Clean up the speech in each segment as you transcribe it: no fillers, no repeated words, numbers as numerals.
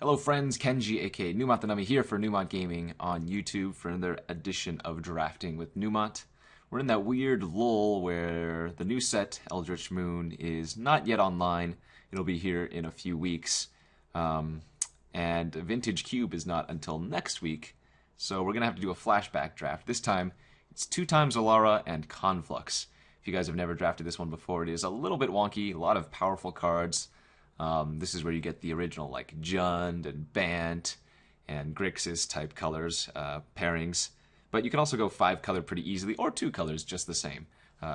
Hello friends, Kenji aka Newmont the Nummy here for Newmont Gaming on YouTube for another edition of Drafting with Newmont. We're in that weird lull where the new set, Eldritch Moon, is not yet online. It'll be here in a few weeks. And Vintage Cube is not until next week. So we're going to have to do a flashback draft. This time, it's 2x Alara and Conflux. If you guys have never drafted this one before, it is a little bit wonky, a lot of powerful cards. This is where you get the original like Jund and Bant and Grixis type colors, pairings. But you can also go 5 color pretty easily, or 2 colors just the same.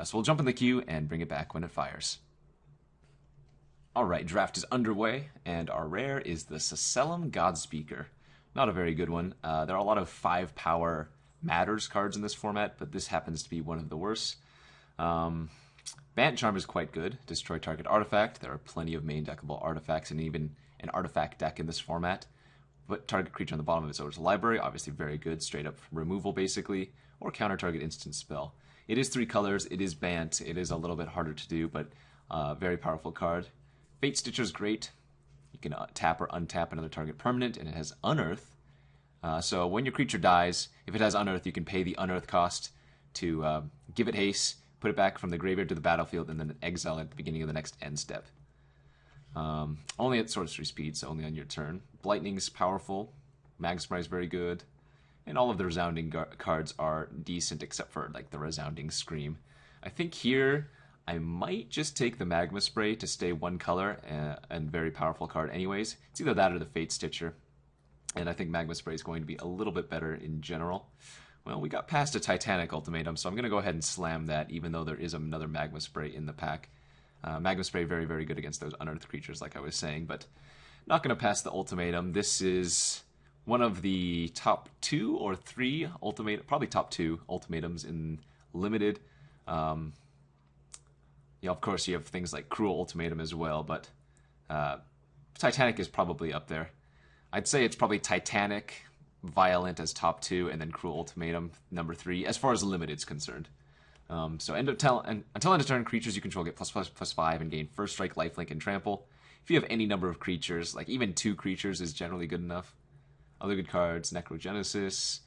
So we'll jump in the queue and bring it back when it fires. Alright, draft is underway, and our rare is the Sacellum Godspeaker. Not a very good one. There are a lot of 5 power matters cards in this format, but this happens to be one of the worst. Bant Charm is quite good. Destroy target artifact. There are plenty of main deckable artifacts and even an artifact deck in this format. Put target creature on the bottom of its owner's library. Obviously very good. Straight up removal basically. Or counter target instant spell. It is 3 colors. It is Bant. It is a little bit harder to do, but very powerful card. Fate Stitcher is great. You can tap or untap another target permanent, and it has Unearth. So when your creature dies, if it has Unearth, you can pay the Unearth cost to give it haste, put it back from the graveyard to the battlefield, and then exile it at the beginning of the next end step. Only at sorcery speed, so only on your turn. Blightning's powerful. Magspray is very good. And all of the resounding cards are decent, except for like the resounding Scream. I think here I might just take the Magma Spray to stay 1 color, and very powerful card anyways. It's either that or the Fate Stitcher. And I think Magma Spray is going to be a little bit better in general. Well, we got past a Titanic Ultimatum, so I'm going to go ahead and slam that, even though there is another Magma Spray in the pack. Magma Spray, very, very good against those unearthed creatures, like I was saying, but not going to pass the Ultimatum. This is one of the top 2 or 3 probably top 2 Ultimatums in Limited. Yeah, of course, you have things like Cruel Ultimatum as well, but Titanic is probably up there. I'd say it's probably Titanic, Violent as top 2, and then Cruel Ultimatum number 3, as far as Limited's concerned. So until end of turn, creatures you control get ++++5 and gain First Strike, Lifelink, and Trample. If you have any number of creatures, like even 2 creatures is generally good enough. Other good cards, Necrogenesis,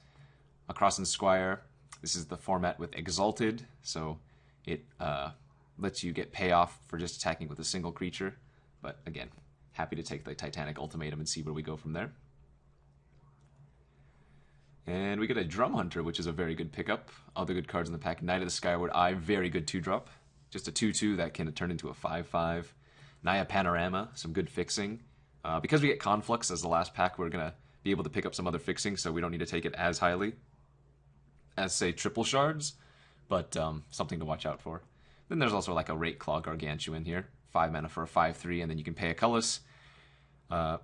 Across and Squire. This is the format with Exalted, so it lets you get payoff for just attacking with a single creature. But again, happy to take the Titanic Ultimatum and see where we go from there. And we get a Drum Hunter, which is a very good pickup. Other good cards in the pack. Knight of the Skyward Eye, very good 2-drop. Just a 2-2 that can turn into a 5-5. Naya Panorama, some good fixing. Because we get Conflux as the last pack, we're going to be able to pick up some other fixing, so we don't need to take it as highly as, say, Triple Shards, but something to watch out for. Then there's also like a Rate Claw Gargantuan here. 5 mana for a 5-3, and then you can pay a colorless to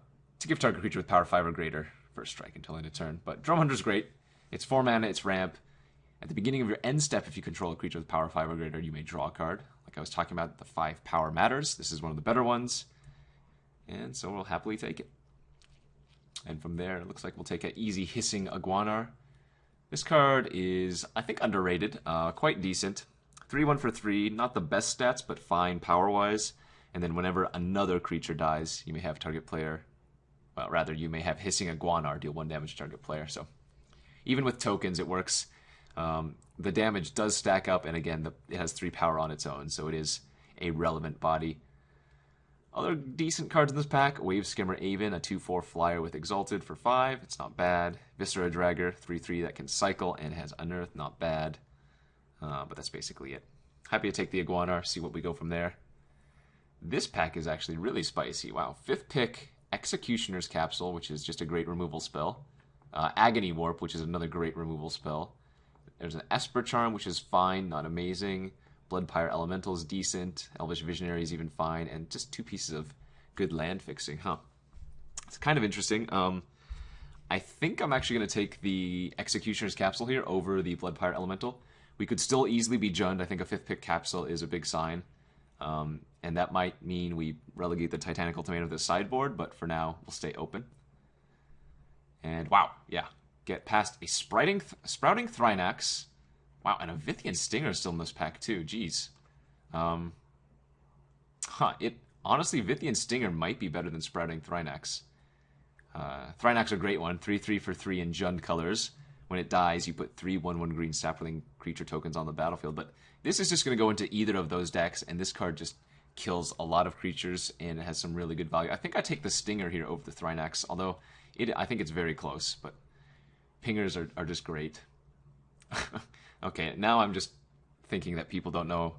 give target creature with power 5 or greater First Strike until end of turn. But Drum Hunter's great. It's 4 mana, it's ramp. At the beginning of your end step, if you control a creature with power 5 or greater, you may draw a card. Like I was talking about, the 5 power matters. This is one of the better ones. And so we'll happily take it. And from there, it looks like we'll take an easy Hissing Iguanar. This card is, I think, underrated. Quite decent. 3-1 for 3. Not the best stats, but fine power-wise. And then whenever another creature dies, you may have target player... Well, rather, you may have Hissing Iguanar deal 1 damage to target player. So even with tokens, it works. The damage does stack up, and again, it has 3 power on its own, so it is a relevant body. Other decent cards in this pack: Wave Skimmer Aven, a 2/4 flyer with Exalted for 5. It's not bad. Viscera Dragger, 3/3 that can cycle and has Unearth, not bad. But that's basically it. Happy to take the Iguanar, see what we go from there. This pack is actually really spicy. Wow, 5th pick. Executioner's Capsule, which is just a great removal spell. Agony Warp, which is another great removal spell. There's an Esper Charm, which is fine, not amazing. Bloodpire Elemental is decent. Elvish Visionary is even fine. And just 2 pieces of good land fixing, huh? It's kind of interesting. I think I'm actually going to take the Executioner's Capsule here over the Bloodpire Elemental. We could still easily be Jund. I think a 5th pick Capsule is a big sign. And that might mean we relegate the Titanic Ultimatum to the sideboard, but for now, we'll stay open. And wow, yeah. Get past a Sprouting Thrynax. Wow, and a Vithian Stinger is still in this pack too, jeez. Honestly, Vithian Stinger might be better than Sprouting Thrynax. Thrynax are a great one. 3/3 for 3 in Jund colors. When it dies, you put 3/1/1 green sapling creature tokens on the battlefield. But this is just going to go into either of those decks, and this card just kills a lot of creatures, and it has some really good value. I think I take the Stinger here over the Thrynax, although I think it's very close, but Pingers are just great. Okay, now I'm just thinking that people don't know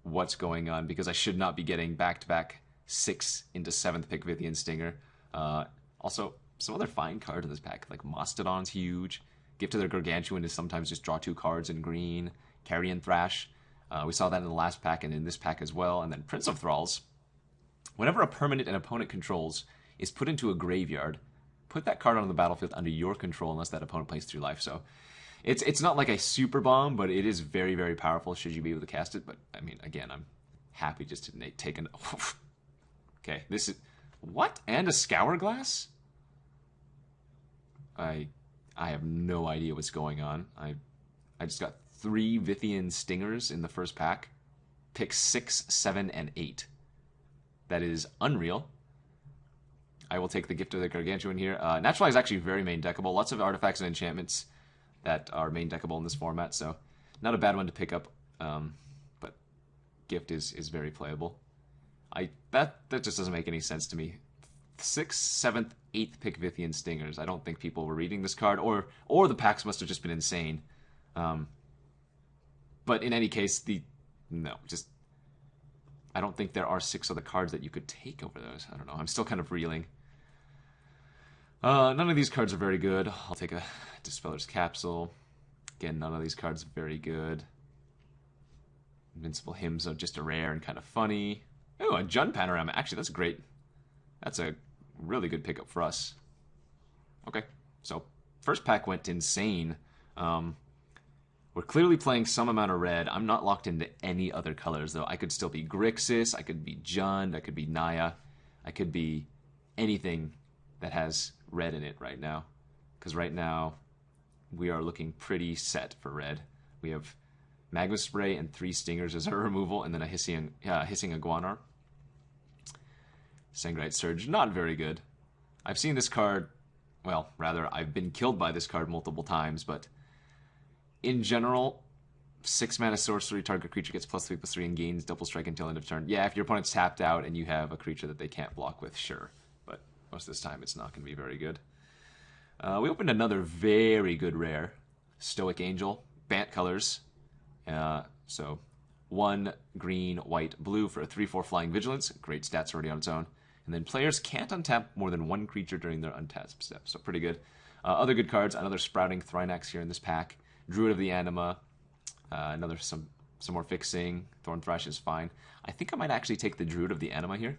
what's going on, because I should not be getting back-to-back 6 into 7th pick Vythian Stinger. Also, some other fine cards in this pack, like Mastodon's huge. Gift to their Gargantuan is sometimes just draw 2 cards in green. Carrion Thrash. We saw that in the last pack and in this pack as well. And then Prince of Thralls. Whenever a permanent an opponent controls is put into a graveyard, put that card on the battlefield under your control unless that opponent plays 3 life. So it's not like a super bomb, but it is very, very powerful should you be able to cast it. But, I mean, again, I'm happy just to take an... Okay, this is... What? And a Scour Glass? I have no idea what's going on. I just got 3 Vythian Stingers in the first pack. Pick 6, 7, and 8. That is unreal. I will take the Gift of the Gargantuan here. Naturalize is actually very main deckable. Lots of artifacts and enchantments that are main deckable in this format, so not a bad one to pick up. But Gift is very playable. That just doesn't make any sense to me. 6th, 7th, 8th pick Vythian Stingers. I don't think people were reading this card, or the packs must have just been insane. But in any case, I don't think there are 6 other cards that you could take over those. I don't know. I'm still kind of reeling. None of these cards are very good. I'll take a Dispeller's Capsule. Again, none of these cards are very good. Invincible Hymns are just a rare and kind of funny. Oh, a Jund Panorama. Actually, that's great. That's a really good pickup for us. Okay, so first pack went insane. We're clearly playing some amount of red. I'm not locked into any other colors, though. I could still be Grixis, I could be Jund, I could be Naya, I could be anything that has red in it right now. Because right now, we are looking pretty set for red. We have Magma Spray and 3 Stingers as our removal, and then a Hissing Iguanar. Sangrite Surge, not very good. I've seen this card, well, rather, I've been killed by this card multiple times, but in general, 6 mana sorcery, target creature gets +3/+3 and gains double strike until end of turn. Yeah, if your opponent's tapped out and you have a creature that they can't block with, sure. But most of this time, it's not going to be very good. We opened another very good rare, Stoic Angel, Bant colors. So 1 green, white, blue for a 3/4 flying vigilance. Great stats already on its own. And then players can't untap more than 1 creature during their untap step. So pretty good. Other good cards, another Sprouting Thrynax here in this pack. Druid of the Anima. Some more fixing. Thorn Thrash is fine. I think I might actually take the Druid of the Anima here.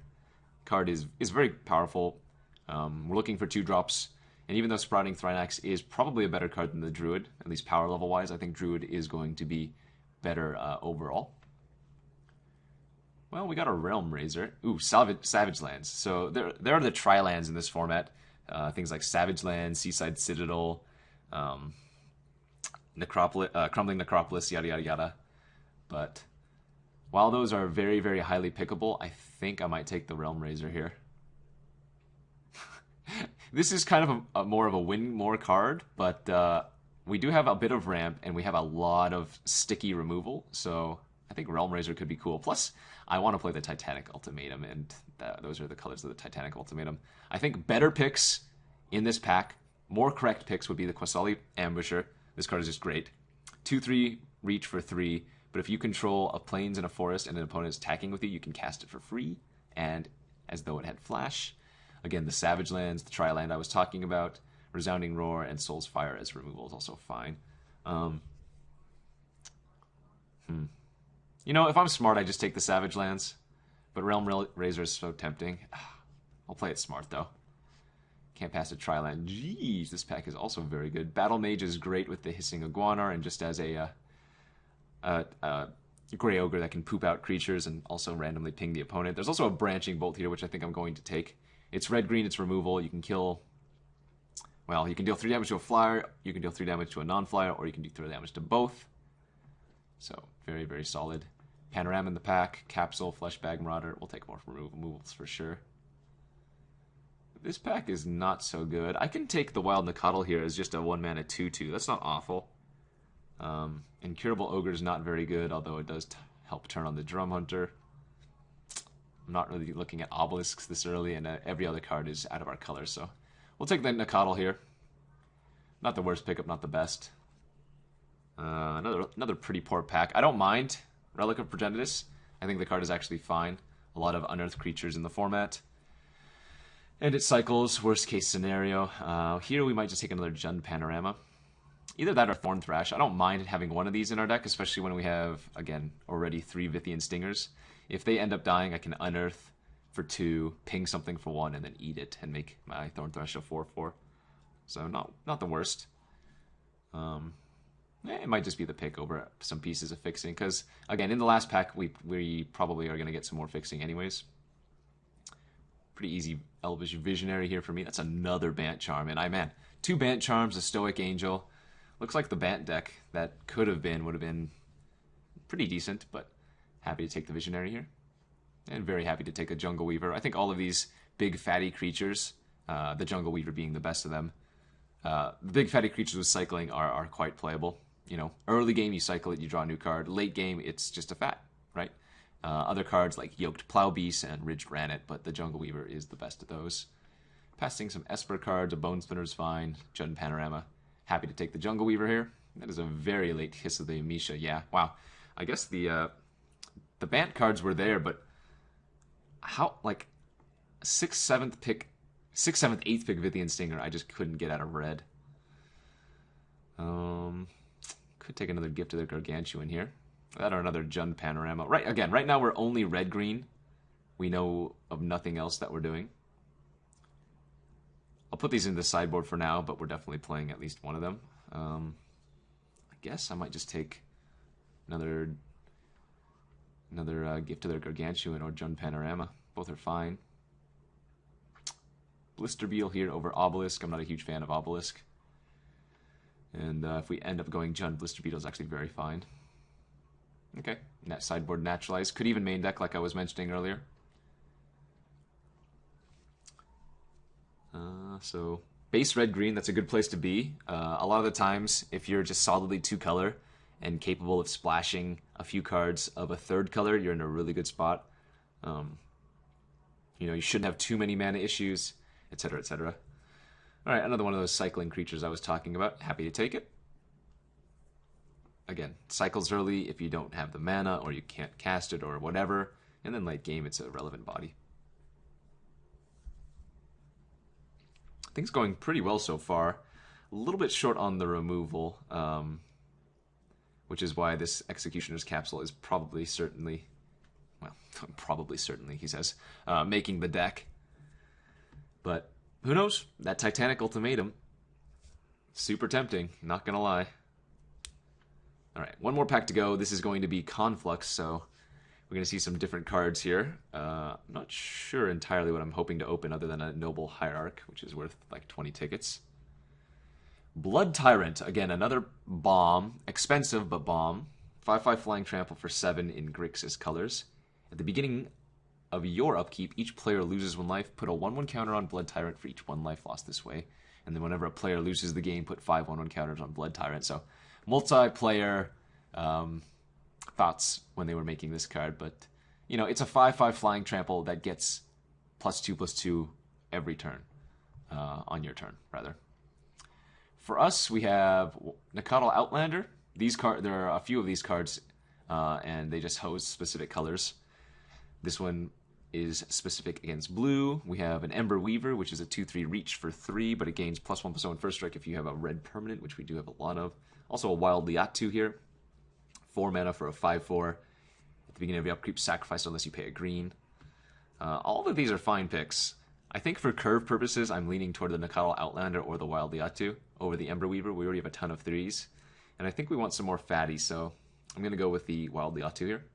Card is very powerful. We're looking for 2 drops. And even though Sprouting Thrynax is probably a better card than the Druid, at least power level wise, I think Druid is going to be better overall. Well, we got a Realm Razor. Ooh, Savage Lands. So there are the Tri-lands in this format. Things like Savage Lands, Seaside Citadel, Crumbling Necropolis, yada yada yada. But while those are very, very highly pickable, I think I might take the Realm Razor here. This is kind of more of a win more card, but we do have a bit of ramp, and we have a lot of sticky removal, so I think Realm Razor could be cool. Plus, I want to play the Titanic Ultimatum, and those are the colors of the Titanic Ultimatum. I think better picks in this pack, more correct picks, would be the Quasali Ambusher. This card is just great. 2/3 reach for 3, but if you control a plains and a forest and an opponent is attacking with you can cast it for free, and as though it had flash. Again, the Savage Lands, the Tri-land I was talking about, Resounding Roar, and Soul's Fire as removal is also fine. You know, if I'm smart, I just take the Savage Lands, but Realm Razor is so tempting. I'll play it smart, though. Can't pass a Tri-land. Jeez, this pack is also very good. Battle Mage is great with the Hissing Iguanar, and just as a Grey Ogre that can poop out creatures and also randomly ping the opponent. There's also a Branching Bolt here, which I think I'm going to take. It's red-green, it's removal. You can kill... Well, you can deal 3 damage to a flyer, you can deal 3 damage to a non-flyer, or you can do 3 damage to both. So, very, very solid. Panorama in the pack, Capsule, Fleshbag, Marauder. We'll take more removals for sure. This pack is not so good. I can take the Wild Nacatl here as just a 1-mana 2/2. That's not awful. Incurable Ogre is not very good, although it does help turn on the Drum Hunter. I'm not really looking at Obelisks this early, and every other card is out of our color, so we'll take the Nacatl here. Not the worst pickup, not the best. Another pretty poor pack. I don't mind Relic of Progenitus. I think the card is actually fine. A lot of unearthed creatures in the format. And it cycles, worst case scenario. Here we might just take another Jund Panorama. Either that or Thorn Thrash. I don't mind having one of these in our deck, especially when we have, again, already 3 Vithian Stingers. If they end up dying, I can unearth for 2, ping something for 1, and then eat it and make my Thorn Thrash a 4/4. So not the worst. It might just be the pick over some pieces of fixing, because, again, in the last pack, we probably are going to get some more fixing anyways. Pretty easy Elvish Visionary here for me. That's another Bant Charm, and man, 2 Bant Charms, a Stoic Angel. Looks like the Bant deck that would have been pretty decent, but happy to take the Visionary here. And very happy to take a Jungle Weaver. I think all of these big fatty creatures, the Jungle Weaver being the best of them, the big fatty creatures with cycling are quite playable. You know, early game you cycle it, you draw a new card. Late game it's just a fat, right? Other cards like Yoked Plow Beast and Ridged Rannet, but the Jungle Weaver is the best of those. Passing some Esper cards, a Bone Spinner's fine, Jund Panorama. Happy to take the Jungle Weaver here. That is a very late Kiss of the Amisha. Yeah, wow. I guess the Bant cards were there, but how, like, 6th, 7th pick, 6th, 7th, 8th pick Vithian Stinger, I just couldn't get out of red. Could take another Gift of the Gargantuan here. That or another Jund Panorama. Right now we're only red-green. We know of nothing else that we're doing. I'll put these in the sideboard for now, but we're definitely playing at least one of them. I guess I might just take another Gift of the Gargantuan or Jund Panorama. Both are fine. Blisterbeal here over Obelisk. I'm not a huge fan of Obelisk. And if we end up going Jund, Blisterbeetle is actually very fine. Okay, net sideboard naturalized. Could even main deck like I was mentioning earlier. So base red-green, that's a good place to be. A lot of the times, if you're just solidly 2-color and capable of splashing a few cards of a 3rd color, you're in a really good spot. You know, you shouldn't have too many mana issues, etc., etc. Alright, another one of those cycling creatures I was talking about. Happy to take it. Again, cycles early if you don't have the mana or you can't cast it or whatever, and then late game it's a relevant body. Things going pretty well so far. A little bit short on the removal, which is why this Executioner's Capsule is probably certainly, he says, making the deck. But who knows? That Titanic Ultimatum, super tempting, not gonna lie. Alright, one more pack to go. This is going to be Conflux, so we're going to see some different cards here. I'm not sure entirely what I'm hoping to open other than a Noble Hierarch, which is worth like 20 tickets. Blood Tyrant, again, another bomb. Expensive, but bomb. 5/5 Flying Trample for 7 in Grixis colors. At the beginning of your upkeep, each player loses 1 life. Put a 1/1 counter on Blood Tyrant for each 1 life lost this way. And then whenever a player loses the game, put 5 1/1 counters on Blood Tyrant. So multiplayer thoughts when they were making this card, but you know, it's a 5/5 Flying Trample that gets +2/+2 every turn, on your turn rather. For us, we have Nacatl Outlander. There are a few of these cards, and they just host specific colors. This one is specific against blue. We have an Ember Weaver, which is a 2/3 reach for 3, but it gains +1/+1 first strike if you have a red permanent, which we do have a lot of. Also a Wild Liatu here. 4 mana for a 5/4. At the beginning of your upkeep, sacrifice unless you pay a green. All of these are fine picks. I think for curve purposes, I'm leaning toward the Nacatl Outlander or the Wild Liatu over the Ember Weaver. We already have a ton of 3s. And I think we want some more fatties, so I'm going to go with the Wild Liatu here.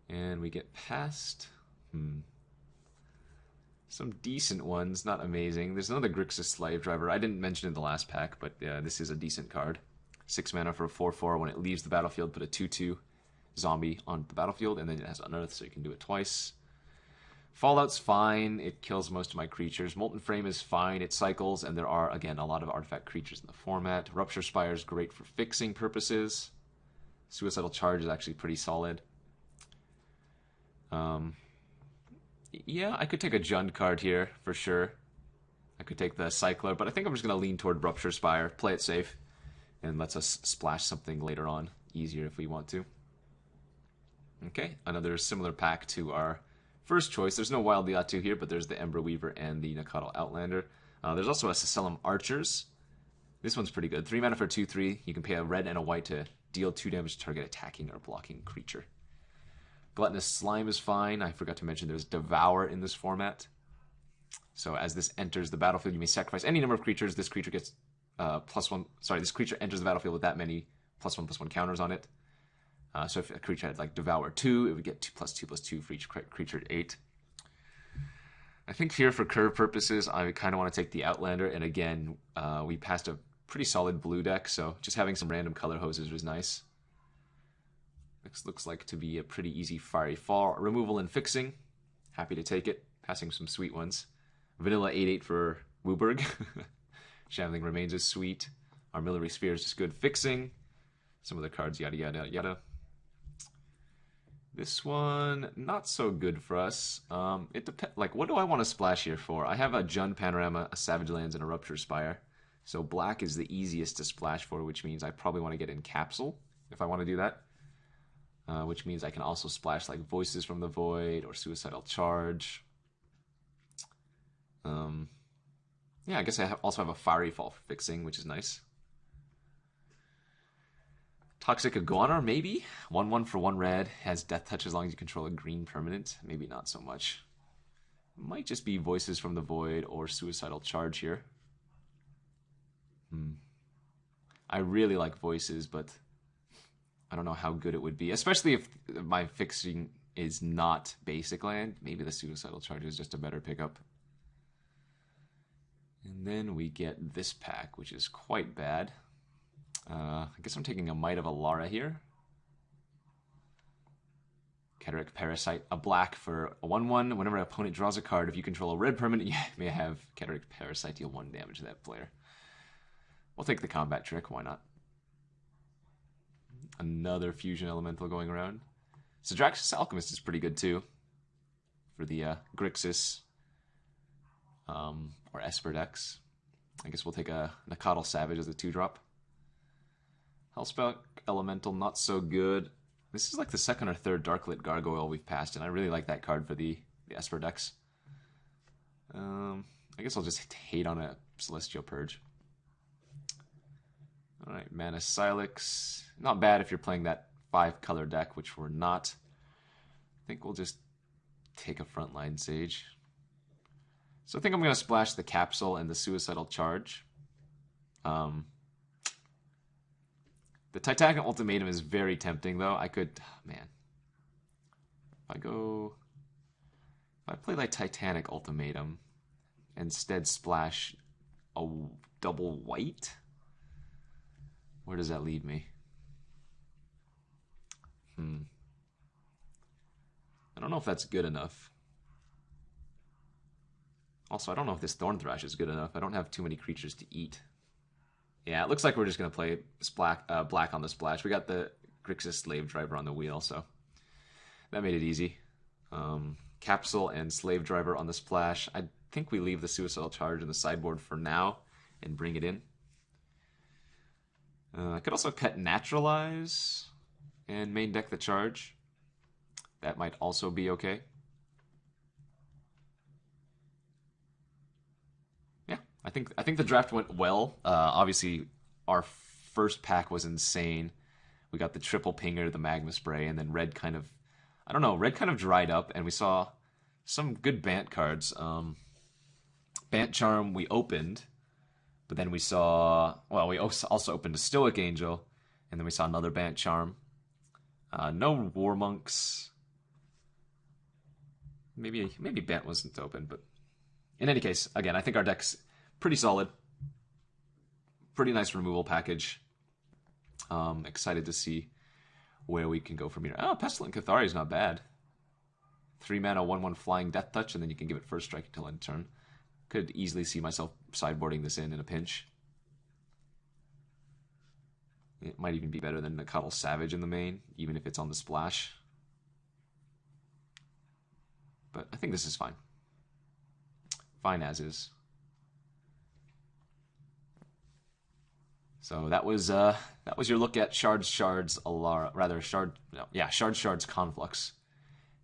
And we get past some decent ones, not amazing. There's another Grixis Slave Driver. I didn't mention it in the last pack, but this is a decent card. 6 mana for a 4/4. When it leaves the battlefield, put a 2/2 zombie on the battlefield, and then it has Unearth, so you can do it twice. Fallout's fine. It kills most of my creatures. Molten Frame is fine. It cycles, and there are, again, a lot of artifact creatures in the format. Rupture Spire is great for fixing purposes. Suicidal Charge is actually pretty solid. Yeah, I could take a Jund card here, for sure. I could take the Cycler, but I think I'm just going to lean toward Rupture Spire, play it safe, and lets us splash something later on, easier if we want to. Okay, another similar pack to our first choice. There's no Wild Liatu here, but there's the Ember Weaver and the Nacatl Outlander. There's also a Sacellum Archers. This one's pretty good. 3 mana for 2/3. You can pay a red and a white to deal 2 damage to target attacking or blocking creature. Gluttonous Slime is fine. I forgot to mention there's Devour in this format. So as this enters the battlefield, you may sacrifice any number of creatures. This creature gets +1. Sorry, this creature enters the battlefield with that many +1/+1 counters on it. So if a creature had like Devour 2, it would get 2/2/2 for each creature at 8. I think here for curve purposes, I kind of want to take the Outlander. And again, we passed a pretty solid blue deck, so just having some random color hoses was nice. This looks like to be a pretty easy Fiery Fall. Removal and fixing. Happy to take it. Passing some sweet ones. Vanilla 8/8 for Wooburg. Shambling Remains is sweet. Armillary Sphere is just good fixing. Some other cards, yada yada yada. This one, not so good for us. It depends. Like, what do I want to splash here for? I have a Jund Panorama, a Savage Lands, and a Rupture Spire. So black is the easiest to splash for, which means I probably want to get in Capsule if I want to do that. Which means I can also splash like Voices from the Void or Suicidal Charge. Yeah, I guess I also have a Fiery Fall for fixing, which is nice. Toxic Iguana, maybe? 1/1 for 1 red. Has Death Touch as long as you control a green permanent. Maybe not so much. Might just be Voices from the Void or Suicidal Charge here. I really like Voices, but I don't know how good it would be. Especially if my fixing is not basic land. Maybe the Suicidal Charge is just a better pickup. And then we get this pack, which is quite bad. I guess I'm taking a Might of Alara here. Cataract Parasite, a black for a 1/1. Whenever an opponent draws a card, if you control a red permanent, you may have Cataract Parasite deal 1 damage to that player. We'll take the combat trick, why not? Another Fusion Elemental going around. Sidraxis Alchemist is pretty good too. For the Grixis or Esper decks. I guess we'll take a Nacatl Savage as a 2-drop. Hellspark Elemental, not so good. This is like the 2nd or 3rd Darklit Gargoyle we've passed, and I really like that card for the Esper decks. I guess I'll just hate on a Celestial Purge. Alright, Mana Silex. Not bad if you're playing that 5-color deck, which we're not. I think we'll just take a Frontline Sage. So I think I'm going to splash the Capsule and the Suicidal Charge. The Titanic Ultimatum is very tempting, though. I could... Man. If I play like Titanic Ultimatum, instead splash a double white, where does that leave me? I don't know if that's good enough. Also, I don't know if this Thorn Thrash is good enough. I don't have too many creatures to eat. Yeah, it looks like we're just going to play black on the splash. We got the Grixis Slave Driver on the wheel, so that made it easy. Capsule and Slave Driver on the splash. I think we leave the Suicidal Charge in the sideboard for now and bring it in. I could also cut Naturalize and main deck the Charge. That might also be okay. Yeah, I think the draft went well. Obviously, our first pack was insane. We got the triple pinger, the magma spray, and then red kind of dried up, and we saw some good Bant cards. Bant Charm we opened, but then we saw, well, we also opened a Stoic Angel, and then we saw another Bant Charm. No War Monks. Maybe Bant wasn't open, but in any case, again, I think our deck's pretty solid. Pretty nice removal package. Excited to see where we can go from here. Oh, Pestilent Cathari is not bad. 3 mana, 1/1 flying Death Touch, and then you can give it first strike until end turn. Could easily see myself sideboarding this in a pinch. It might even be better than Nacatl Savage in the main, even if it's on the splash. But I think this is fine. Fine as is. So that was your look at Shards Conflux,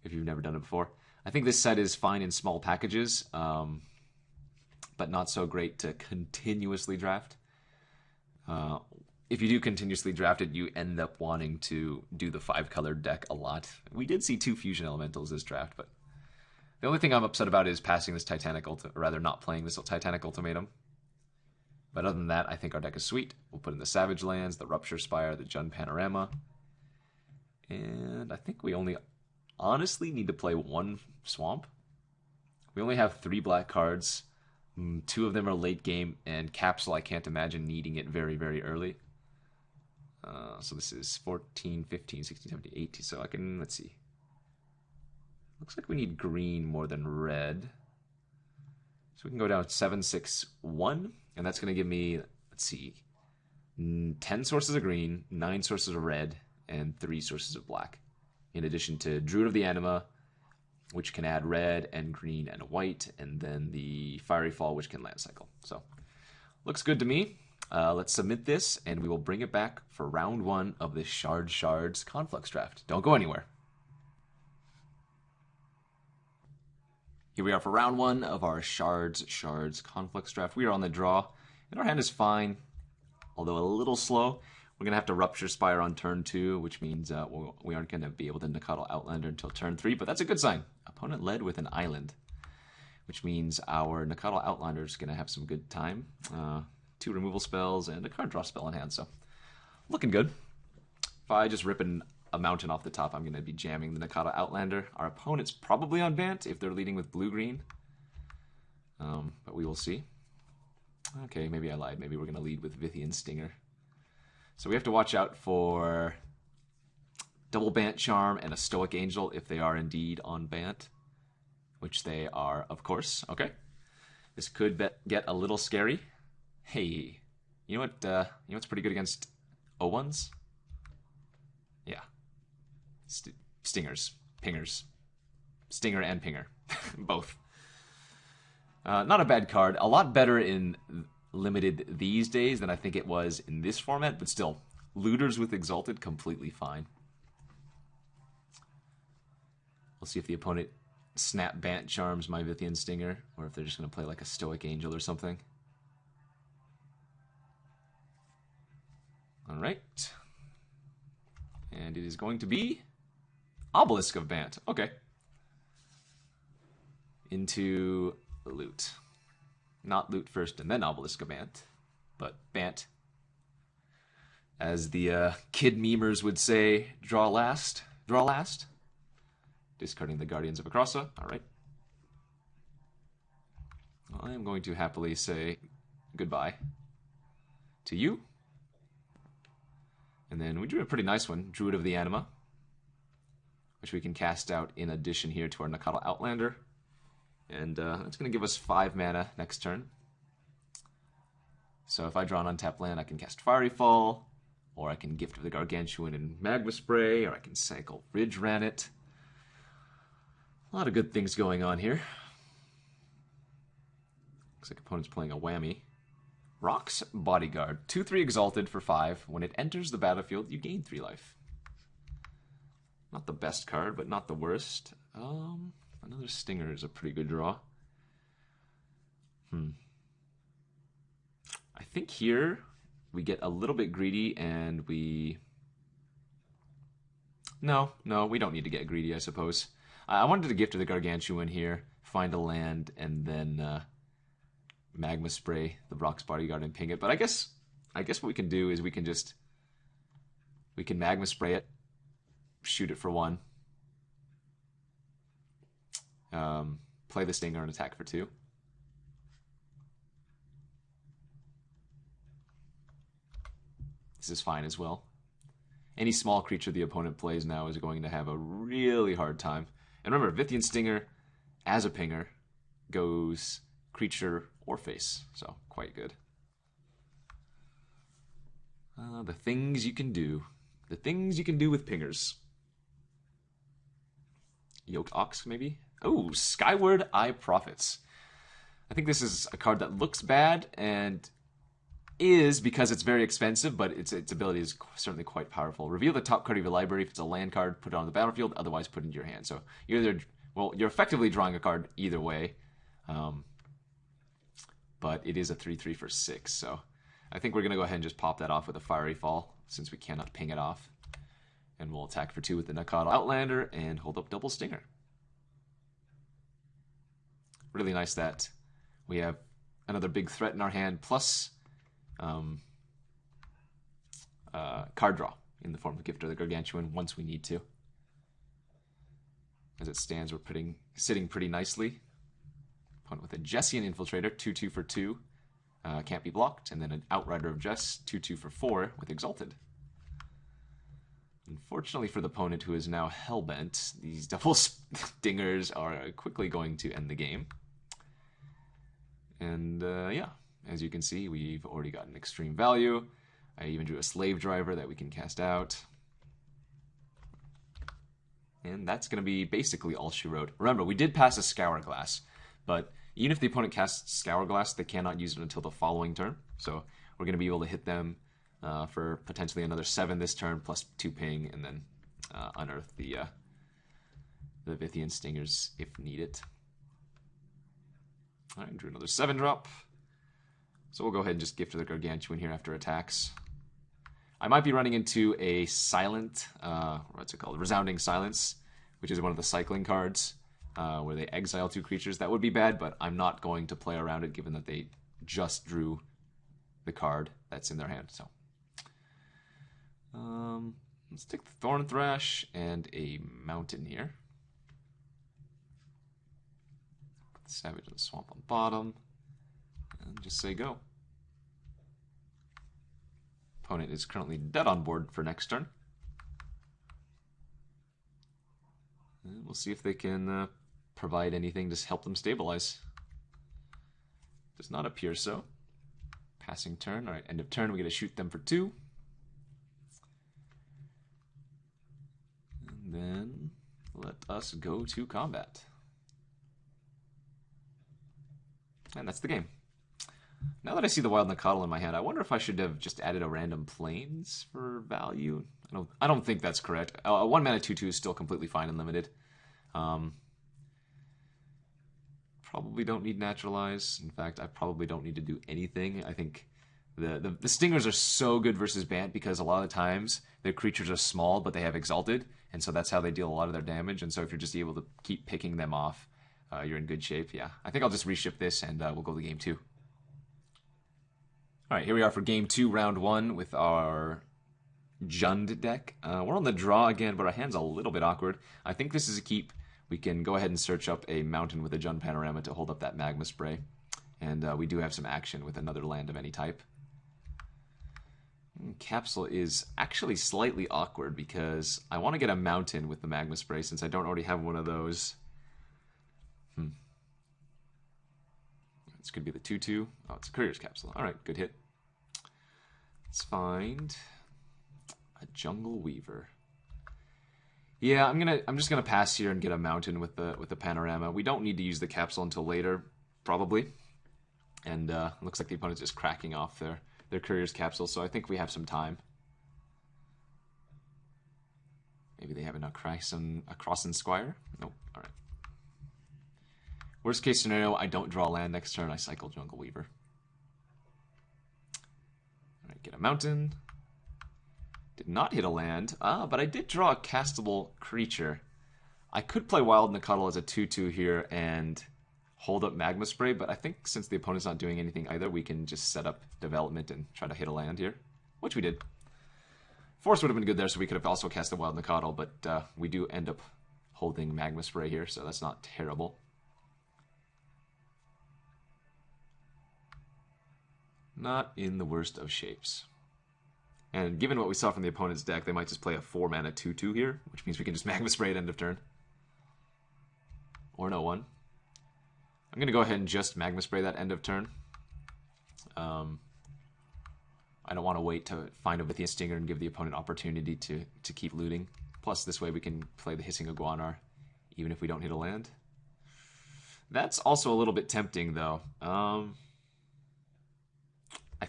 if you've never done it before. I think this set is fine in small packages, but not so great to continuously draft. If you do continuously draft it, you end up wanting to do the 5-colored deck a lot. We did see 2 Fusion Elementals this draft, but the only thing I'm upset about is passing this not playing this Titanic Ultimatum. But other than that, I think our deck is sweet. We'll put in the Savage Lands, the Rupture Spire, the Jund Panorama. And I think we only honestly need to play 1 Swamp. We only have 3 black cards. 2 of them are late game, and Capsule, I can't imagine needing it very, very early. So this is 14, 15, 16, 17, 18. So I can, let's see. Looks like we need green more than red. So we can go down 7, 6, 1. And that's going to give me, let's see, 10 sources of green, 9 sources of red, and 3 sources of black. In addition to Druid of the Anima, which can add red and green and white, and then the Fiery Fall, which can land cycle. So, looks good to me. Let's submit this, and we will bring it back for round 1 of this Shards Conflux draft. Don't go anywhere. Here we are for round 1 of our Shards Conflux draft. We are on the draw, and our hand is fine, although a little slow. We're going to have to Rupture Spire on turn 2, which means we aren't going to be able to Nacatl Outlander until turn 3, but that's a good sign. Opponent led with an island, which means our Nacatl Outlander is going to have some good time. 2 removal spells and a card draw spell in hand, so looking good. If I just rip a mountain off the top, I'm going to be jamming the Nacatl Outlander. Our opponent's probably on Bant if they're leading with blue-green, but we will see. Okay, maybe I lied. Maybe we're going to lead with Vithian Stinger. So we have to watch out for double Bant Charm and a Stoic Angel if they are indeed on Bant, which they are, of course. Okay, this could get a little scary. Hey, you know what's pretty good against O1s? Yeah. Stingers. Pingers. Stinger and Pinger. Both. Not a bad card. A lot better in Limited these days than I think it was in this format, but still. Looters with Exalted, completely fine. We'll see if the opponent Snap Bant Charms my Vithian Stinger, or if they're just going to play like a Stoic Angel or something. Alright. And it is going to be Obelisk of Bant. Okay. Into Loot. Not Loot first and then Obelisk of Bant, but Bant. As the kid memers would say, draw last. Draw last. Discarding the Guardians of Akrasa. Alright. Well, I am going to happily say goodbye to you. And then we drew a pretty nice one, Druid of the Anima, which we can cast out in addition here to our Nacatl Outlander. And that's going to give us 5 mana next turn. So if I draw an untapped land, I can cast Fiery Fall, or I can Gift of the Gargantuan and Magma Spray, or I can cycle Ridge Ranit. A lot of good things going on here. Looks like opponent's playing a whammy. Rock's Bodyguard. 2/3 Exalted for 5. When it enters the battlefield, you gain 3 life. Not the best card, but not the worst. Another Stinger is a pretty good draw. I think here we get a little bit greedy and we... No, we don't need to get greedy, I suppose. I wanted to Gift of the Gargantuan here, find a land, and then Magma Spray the Rock's Bodyguard and ping it. But I guess what we can do is we can Magma Spray it, shoot it for 1, play the Stinger and attack for 2. This is fine as well. Any small creature the opponent plays now is going to have a really hard time. And remember, Vithian Stinger, as a pinger, goes creature or face, so quite good. The things you can do. The things you can do with pingers. Yoked Ox, maybe? Oh, Skyward Eye Prophets. I think this is a card that looks bad and is because it's very expensive, but its ability is certainly quite powerful. Reveal the top card of your library. If it's a land card, put it on the battlefield. Otherwise, put it into your hand. So you're effectively drawing a card either way. But it is a 3/3 for 6, so I think we're going to go ahead and just pop that off with a Fiery Fall, since we cannot ping it off. And we'll attack for 2 with the Nakata Outlander and hold up double Stinger. Really nice that we have another big threat in our hand, plus card draw in the form of Gift of the Gargantuan once we need to. As it stands, we're sitting pretty nicely. Opponent with a Jessian Infiltrator, 2/2 for 2. Can't be blocked. And then an Outrider of Jess, 2/2 for 4 with Exalted. Unfortunately for the opponent, who is now hellbent, these double stingers are quickly going to end the game. And yeah, as you can see, we've already gotten extreme value. I even drew a Slave Driver that we can cast out. And that's going to be basically all she wrote. Remember, we did pass a Scour Glass, but even if the opponent casts Scour Glass, they cannot use it until the following turn. So we're going to be able to hit them for potentially another 7 this turn, plus 2 ping, and then unearth the Vithian Stingers if needed. All right, drew another 7-drop. So we'll go ahead and just Gift of the Gargantuan here after attacks. I might be running into a silent, what's it called? Resounding Silence, which is one of the cycling cards where they exile 2 creatures. That would be bad, but I'm not going to play around it given that they just drew the card that's in their hand. So let's take the Thorn Thrash and a Mountain here. Put the Savage in the Swamp on bottom. And just say go. Opponent is currently dead on board for next turn. And we'll see if they can provide anything to help them stabilize. Does not appear so. Passing turn. Alright, end of turn. We get to shoot them for 2. And then let us go to combat. And that's the game. Now that I see the Wild Nakatl in my hand, I wonder if I should have just added a random planes for value. I don't think that's correct. 1 mana 2/2 is still completely fine and limited. Probably don't need Naturalize. In fact, I probably don't need to do anything. I think the Stingers are so good versus Bant because a lot of the times their creatures are small, but they have Exalted, and so that's how they deal a lot of their damage. And so if you're just able to keep picking them off, you're in good shape. Yeah, I think I'll just reship this and we'll go to game 2. All right, here we are for game 2, round 1 with our Jund deck. We're on the draw again, but our hand's a little bit awkward. I think this is a keep. We can go ahead and search up a mountain with a Jund Panorama to hold up that Magma Spray. And we do have some action with another land of any type. Capsule is actually slightly awkward because I want to get a mountain with the Magma Spray since I don't already have one of those. This could be the 2/2. Oh, it's a Courier's Capsule. All right, good hit. Let's find a Jungle Weaver. Yeah, I'm just gonna pass here and get a mountain with the panorama. We don't need to use the capsule until later, probably. And looks like the opponent's just cracking off their Courier's Capsule, so I think we have some time. Maybe they have a Crossin Squire? Nope. All right. Worst case scenario, I don't draw land next turn. I cycle Jungle Weaver. All right, get a mountain. Did not hit a land, but I did draw a castable creature. I could play Wild Nakatl as a 2/2 here and hold up Magma Spray, but I think since the opponent's not doing anything either, we can just set up development and try to hit a land here, which we did. Force would have been good there, so we could have also cast the Wild Nakatl, but we do end up holding Magma Spray here, so that's not terrible. Not in the worst of shapes. And given what we saw from the opponent's deck, they might just play a 4 mana 2/2 here, which means we can just Magma Spray at end of turn. or an 0-1. I'm going to go ahead and just Magma Spray that end of turn. I don't want to wait to find a Vithian Stinger and give the opponent opportunity to keep looting. Plus, this way we can play the Hissing Iguanar, even if we don't hit a land. That's also a little bit tempting, though. I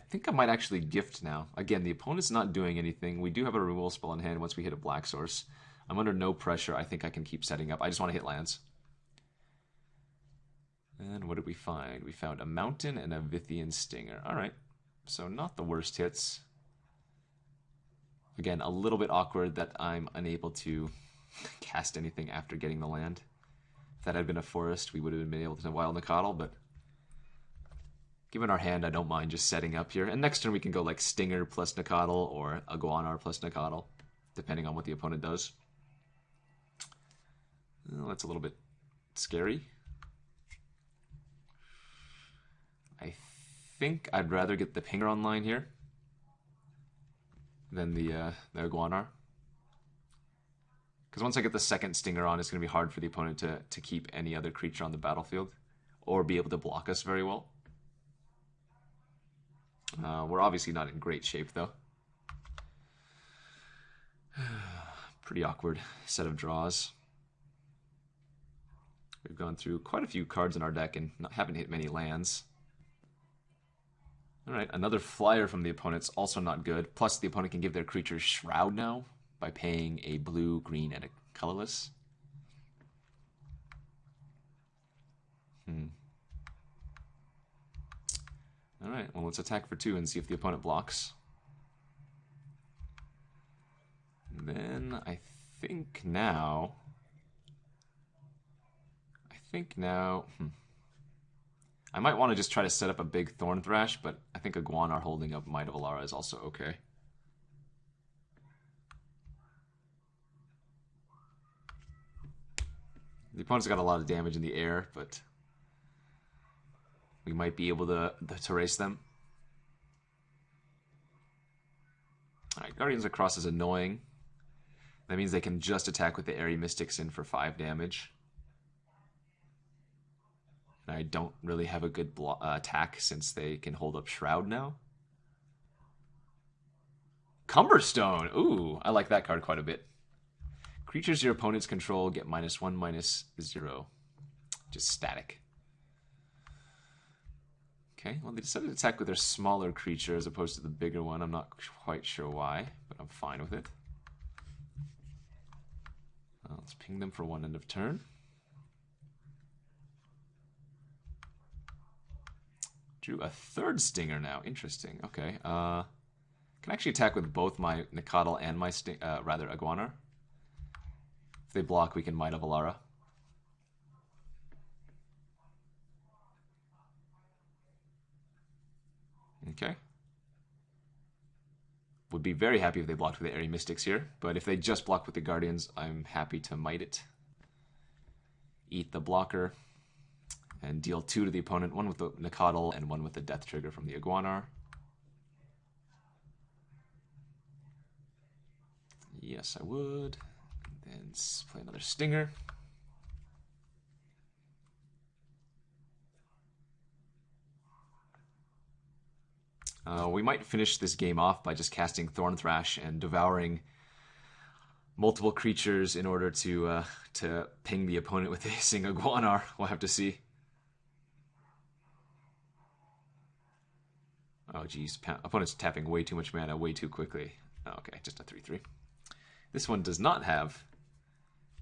think I might actually gift now. Again, the opponent's not doing anything. We do have a removal spell in hand once we hit a black source. I'm under no pressure. I think I can keep setting up. I just want to hit lands. And what did we find? We found a Mountain and a Vithian Stinger. All right. So not the worst hits. Again, a little bit awkward that I'm unable to cast anything after getting the land. If that had been a forest, we would have been able to Wild Nacatl, but given our hand, I don't mind just setting up here. And next turn we can go like Stinger plus Nacatl or Iguanar plus Nacatl, depending on what the opponent does. Well, that's a little bit scary. I think I'd rather get the Pinger online here than the Iguanar. Because once I get the second Stinger on, it's going to be hard for the opponent to keep any other creature on the battlefield or be able to block us very well. We're obviously not in great shape, though. Pretty awkward set of draws. We've gone through quite a few cards in our deck and haven't hit many lands. Alright, another flyer from the opponent's also not good. Plus, the opponent can give their creature Shroud now by paying a blue, green, and a colorless. Alright, well, let's attack for 2 and see if the opponent blocks. And then I think now... I might want to just try to set up a big Thorn Thrash, but I think Iguanar holding up Might of Alara is also okay. The opponent's got a lot of damage in the air, but we might be able to race them. Alright, Guardians Across is annoying. That means they can just attack with the Airy Mystics in for 5 damage. And I don't really have a good attack since they can hold up Shroud now. Cumberstone! Ooh, I like that card quite a bit. Creatures your opponents control get -1/-0. Just static. Okay, well, they decided to attack with their smaller creature as opposed to the bigger one. I'm not quite sure why, but I'm fine with it. Let's ping them for 1 end of turn. Drew a 3rd Stinger now. Interesting. Okay. Can actually attack with both my Nacatl and my Iguanar. If they block, we can Might of Alara. Okay. Would be very happy if they blocked with the Airy Mystics here, but if they just block with the Guardians, I'm happy to Might it. Eat the blocker. And deal 2 to the opponent, 1 with the Nacatl and 1 with the Death Trigger from the Iguanar. Yes, I would. And then play another Stinger. We might finish this game off by just casting Thorn Thrash and devouring multiple creatures in order to ping the opponent with a Hissing Iguanar. We'll have to see. Oh, geez. Opponent's tapping way too much mana way too quickly. Oh, okay, just a 3/3. This one does not have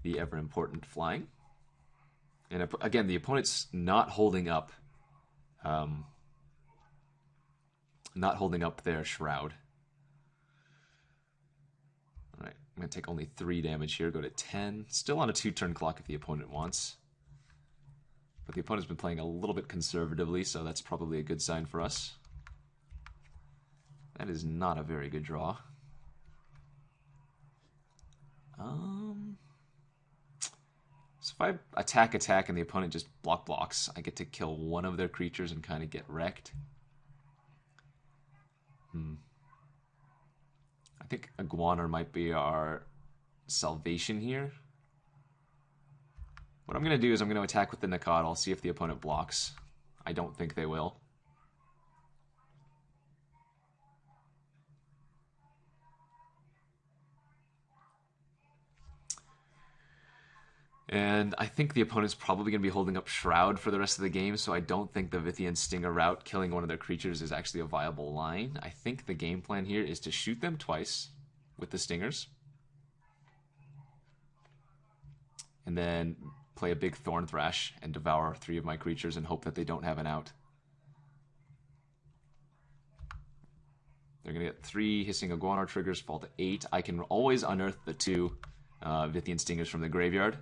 the ever-important flying. And again, the opponent's not holding up their Shroud. Alright, I'm going to take only 3 damage here, go to 10. Still on a 2-turn clock if the opponent wants. But the opponent's been playing a little bit conservatively, so that's probably a good sign for us. That is not a very good draw. So if I attack and the opponent just blocks, I get to kill one of their creatures and kind of get wrecked. I think Iguanar might be our salvation here. What I'm going to do is I'm going to attack with the Nakad. I'll see if the opponent blocks. I don't think they will. And I think the opponent's probably going to be holding up Shroud for the rest of the game, so I don't think the Vithian Stinger route, killing one of their creatures, is actually a viable line. I think the game plan here is to shoot them twice with the Stingers, and then play a big Thorn Thrash and devour 3 of my creatures and hope that they don't have an out. They're going to get 3 Hissing Iguanar triggers, fall to 8. I can always unearth the 2 Vithian Stingers from the graveyard.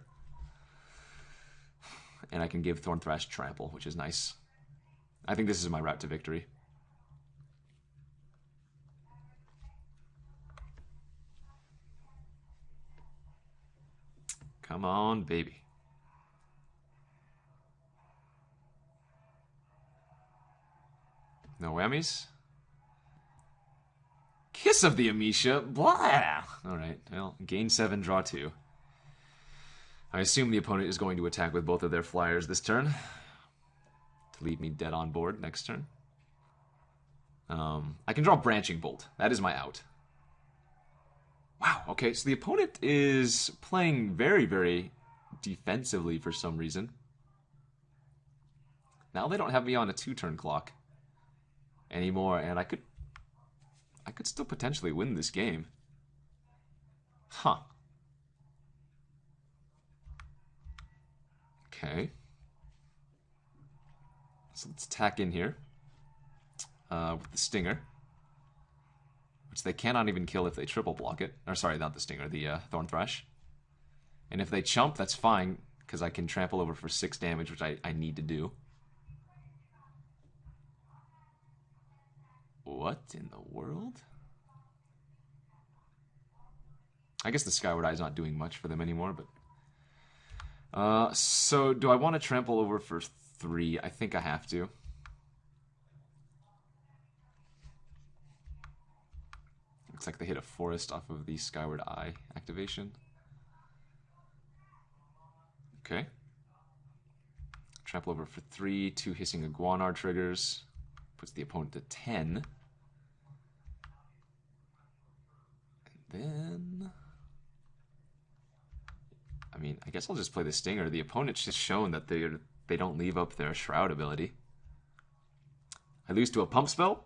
And I can give Thorn Thrash Trample, which is nice. I think this is my route to victory. Come on, baby. No whammies? Kiss of the Amisha? Blah! Alright, well, gain 7, draw 2. I assume the opponent is going to attack with both of their flyers this turn to leave me dead on board next turn. I can draw Branching Bolt. That is my out. Wow, okay, so the opponent is playing very, very defensively for some reason. Now they don't have me on a 2-turn clock anymore, and I could still potentially win this game. Huh. Okay. So let's tack in here with the Stinger, which they cannot even kill if they triple block it. Or sorry, not the Stinger, the Thorn Thrash. And if they chump, that's fine, because I can trample over for 6 damage, which I need to do. What in the world? I guess the Skyward Eye is not doing much for them anymore, but... so do I want to trample over for 3? I think I have to. Looks like they hit a forest off of the Skyward Eye activation. Okay. Trample over for 3, 2 Hissing Iguanar triggers. Puts the opponent to 10. And then... I mean, I guess I'll just play the Stinger. The opponent's just shown that they don't leave up their Shroud ability. I lose to a Pump Spell?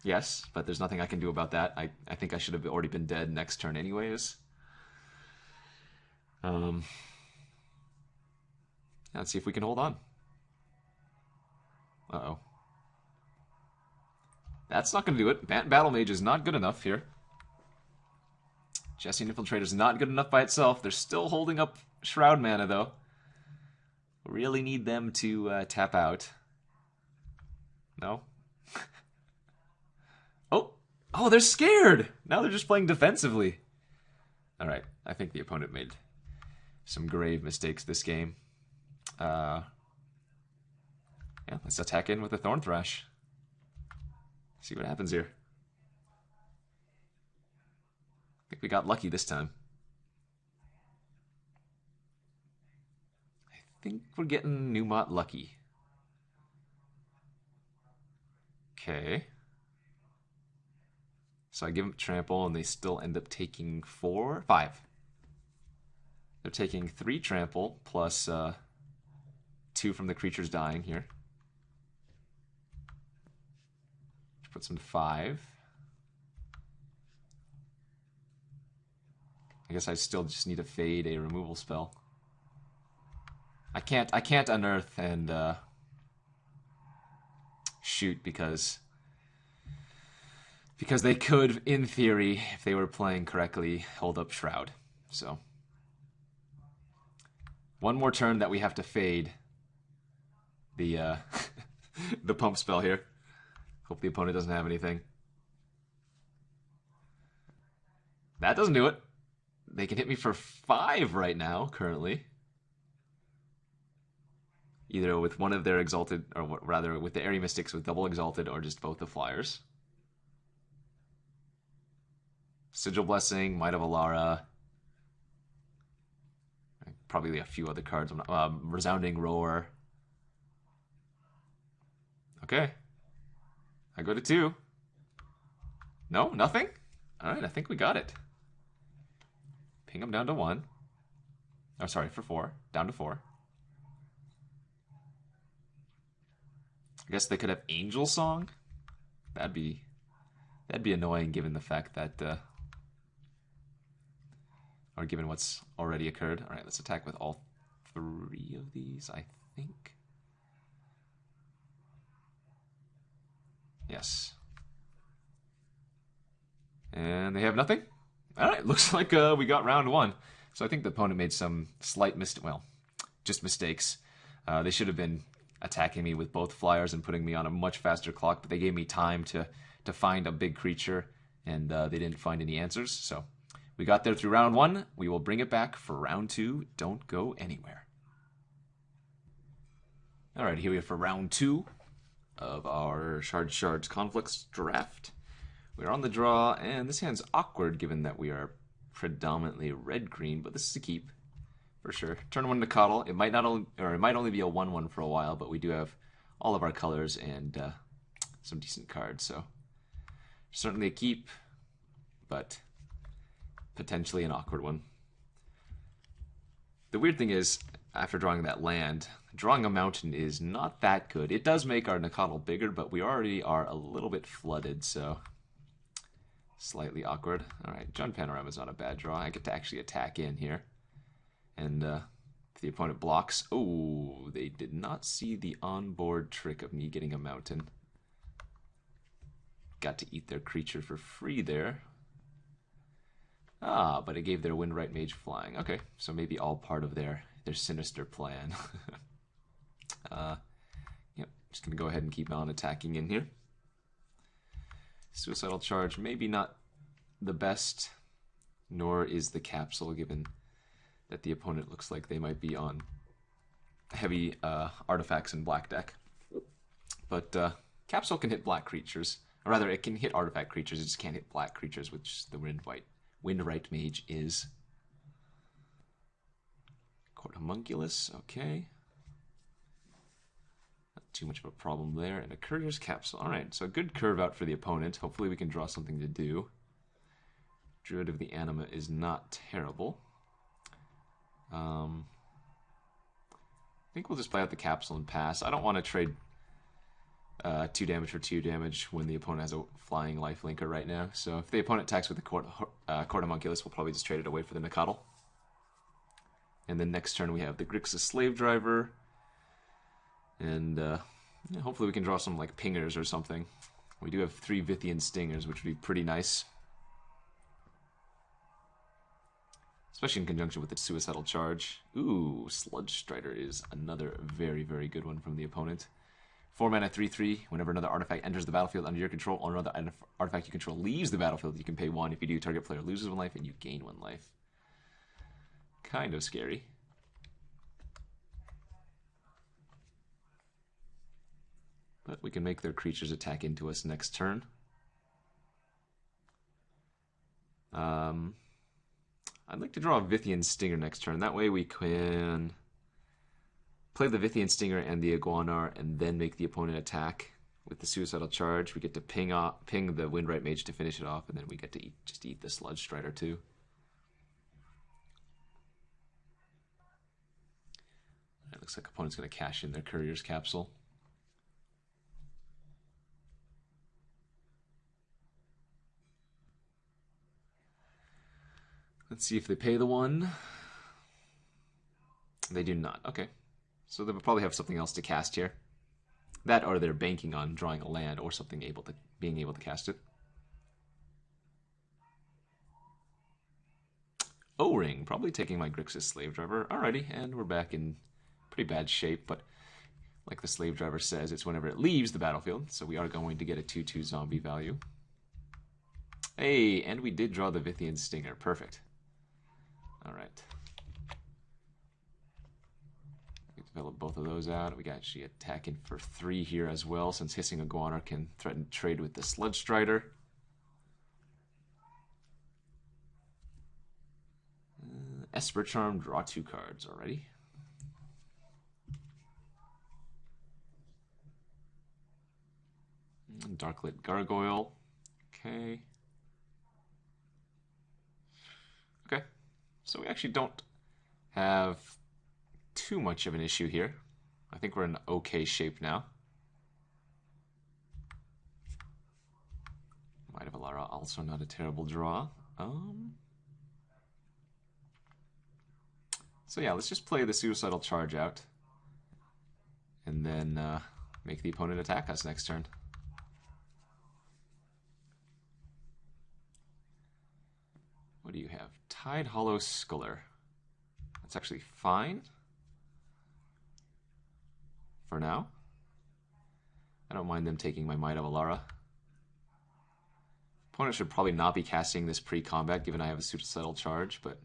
Yes, but there's nothing I can do about that. I think I should have already been dead next turn anyways. Let's see if we can hold on. Uh-oh. That's not going to do it. Battle Mage is not good enough here. Jesse Infiltrator is not good enough by itself. They're still holding up Shroud mana, though. Really need them to tap out. No? Oh, they're scared! Now they're just playing defensively. Alright, I think the opponent made some grave mistakes this game. Yeah, let's attack in with the Thorn Thrash. See what happens here. I think we got lucky this time. I think we're getting Numot lucky. Okay. So I give them trample and they still end up taking 5. They're taking 3 trample plus 2 from the creatures dying here. Which puts them to 5. I guess I still just need to fade a removal spell. I can't unearth and shoot because they could, in theory, if they were playing correctly, hold up Shroud. So one more turn that we have to fade the the pump spell here. Hope the opponent doesn't have anything. That doesn't do it. They can hit me for 5 right now, currently. Either with one of their Exalted, or rather with the Airy Mystics with double Exalted, or just both the Flyers. Sigil Blessing, Might of Alara. probably a few other cards. Resounding Roar. Okay. I go to 2. No, nothing? Alright, I think we got it. Ping them down to 1. Oh, sorry, for 4. Down to 4. I guess they could have Angel Song? That'd be annoying given the fact that or given what's already occurred. Alright, let's attack with all 3 of these, I think. Yes. And they have nothing? Alright, looks like we got round 1. So I think the opponent made some slight just mistakes. They should have been attacking me with both flyers and putting me on a much faster clock, but they gave me time to find a big creature, and they didn't find any answers. So we got there through round 1. We will bring it back for round 2. Don't go anywhere. Alright, here we are for round 2 of our Shards Conflux draft. We're on the draw, and this hand's awkward given that we are predominantly red-green, but this is a keep for sure. Turn 1 to Coddle. It might only be a 1/1 for a while, but we do have all of our colors and some decent cards, so certainly a keep, but potentially an awkward one. The weird thing is, after drawing that land, drawing a mountain is not that good. It does make our Nacatl bigger, but we already are a little bit flooded, so slightly awkward. Alright, Jund Panorama is not a bad draw. I get to actually attack in here. And if the opponent blocks... Oh, they did not see the onboard trick of me getting a mountain. Got to eat their creature for free there. Ah, but it gave their Windwright Mage flying. Okay, so maybe all part of their sinister plan. Yep, just going to go ahead and keep on attacking in here. Suicidal Charge, maybe not the best, nor is the Capsule, given that the opponent looks like they might be on heavy artifacts and black deck. But Capsule can hit black creatures, or rather it can hit artifact creatures, it just can't hit black creatures, which the Windwright Mage is. Court Homunculus, okay. Not too much of a problem there. And a Courier's Capsule. Alright, so a good curve out for the opponent. Hopefully we can draw something to do. Druid of the Anima is not terrible. I think we'll just play out the Capsule and pass. I don't want to trade 2 damage for 2 damage when the opponent has a flying lifelinker right now. So if the opponent attacks with the Court Homunculus, we'll probably just trade it away for the Nacatl. And then next turn we have the Grixis Slave Driver. And yeah, hopefully we can draw some like pingers or something. We do have 3 Vithian Stingers, which would be pretty nice. Especially in conjunction with the Suicidal Charge. Ooh, Sludge Strider is another very, very good one from the opponent. 4 mana, 3/3. Whenever another artifact enters the battlefield under your control, or another artifact you control leaves the battlefield, you can pay 1. If you do, target player loses 1 life and you gain 1 life. Kind of scary. But we can make their creatures attack into us next turn. I'd like to draw a Vithian Stinger next turn. That way we can play the Vithian Stinger and the Iguanar and then make the opponent attack with the Suicidal Charge. We get to ping the Windwright Mage to finish it off, and then we get to just eat the Sludge Strider too. It looks like opponent's going to cash in their Courier's Capsule. Let's see if they pay the 1. They do not. Okay. So they'll probably have something else to cast here. That, or they're banking on drawing a land or something being able to cast it. O-Ring, probably taking my Grixis Slave Driver. Alrighty, and we're back in pretty bad shape, but like the Slave Driver says, it's whenever it leaves the battlefield, so we are going to get a 2/2 zombie value. Hey, and we did draw the Vithian Stinger. Perfect. Alright. We develop both of those out. We got actually attacking for 3 here as well, since Hissing Iguana can threaten trade with the Sludge Strider. Esper Charm, draw 2 cards already. Darklit Gargoyle. Okay. Okay. So we actually don't have too much of an issue here. I think we're in okay shape now. Might have Alara, also not a terrible draw. So yeah, let's just play the Suicidal Charge out. And then make the opponent attack us next turn. What do you have? Tide Hollow Sculler. That's actually fine. For now. I don't mind them taking my Might of Alara. Opponent should probably not be casting this pre-combat, given I have a Suicidal Charge, but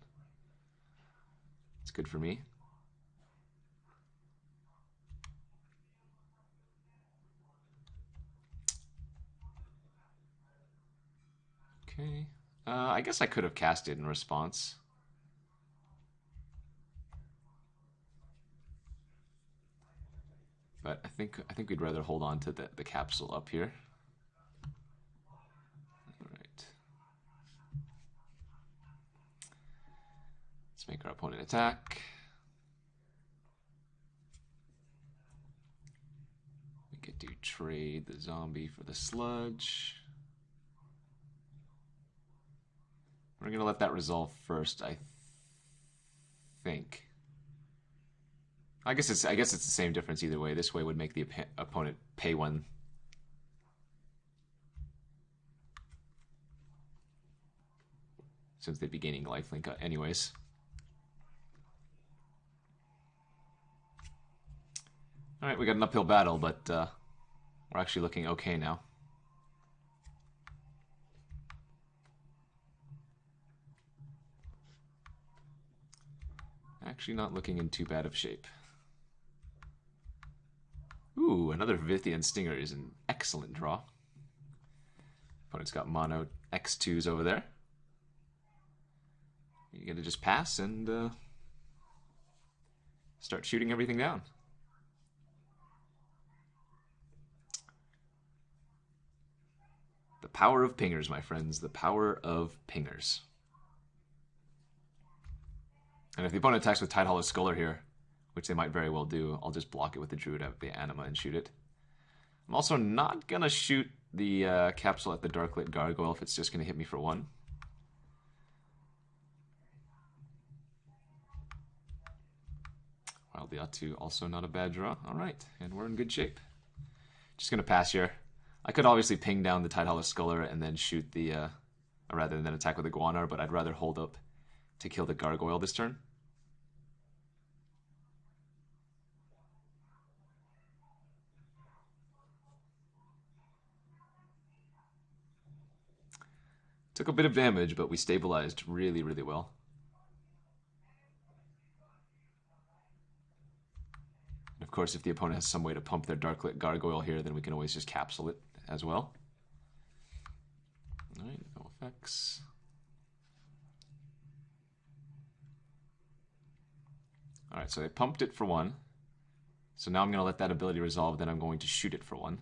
it's good for me. Okay. I guess I could have cast it in response. But I think we'd rather hold on to the capsule up here. Alright. Let's make our opponent attack. We get to trade the zombie for the sludge. We're going to let that resolve first, I think. I guess it's the same difference either way. This way would make the opponent pay one. Since they'd be gaining lifelink anyways. Alright, we got an uphill battle, but we're actually looking okay now. Actually not looking in too bad of shape. Ooh, another Vithian Stinger is an excellent draw. Opponent's got mono X2s over there. You gotta just pass and start shooting everything down. The power of pingers, my friends. The power of pingers. And if the opponent attacks with Tide Hollow Sculler here, which they might very well do, I'll just block it with the Druid of the Anima and shoot it. I'm also not going to shoot the capsule at the Darklit Gargoyle if it's just going to hit me for 1. Wild Yatu, also not a bad draw. Alright, and we're in good shape. Just going to pass here. I could obviously ping down the Tide Hollow Sculler and then shoot the, rather than attack with the Guanar, but I'd rather hold up to kill the Gargoyle this turn. Took a bit of damage, but we stabilized really, really well. And of course, if the opponent has some way to pump their Darklit Gargoyle here, then we can always just capsule it as well. Alright, no effects. Alright, so they pumped it for 1. So now I'm going to let that ability resolve, then I'm going to shoot it for 1.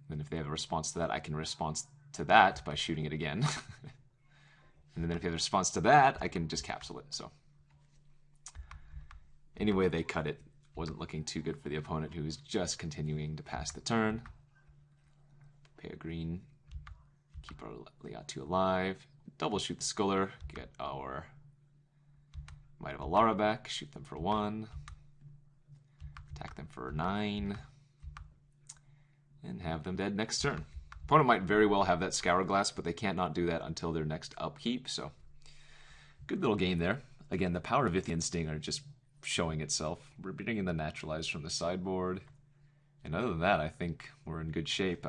Then if they have a response to that, I can respond to that by shooting it again. And then if they have a response to that, I can just capsule it. So anyway they cut it, wasn't looking too good for the opponent, who was just continuing to pass the turn. Pay a green, keep our Liatu alive, double shoot the Sculler, get our Might of Alara back, shoot them for 1, attack them for 9, and have them dead next turn. Opponent might very well have that Scour Glass, but they can't not do that until their next upkeep, so good little game there. Again, the power of Vithian Stinger just showing itself. We're bringing the Naturalized from the sideboard, and other than that, I think we're in good shape.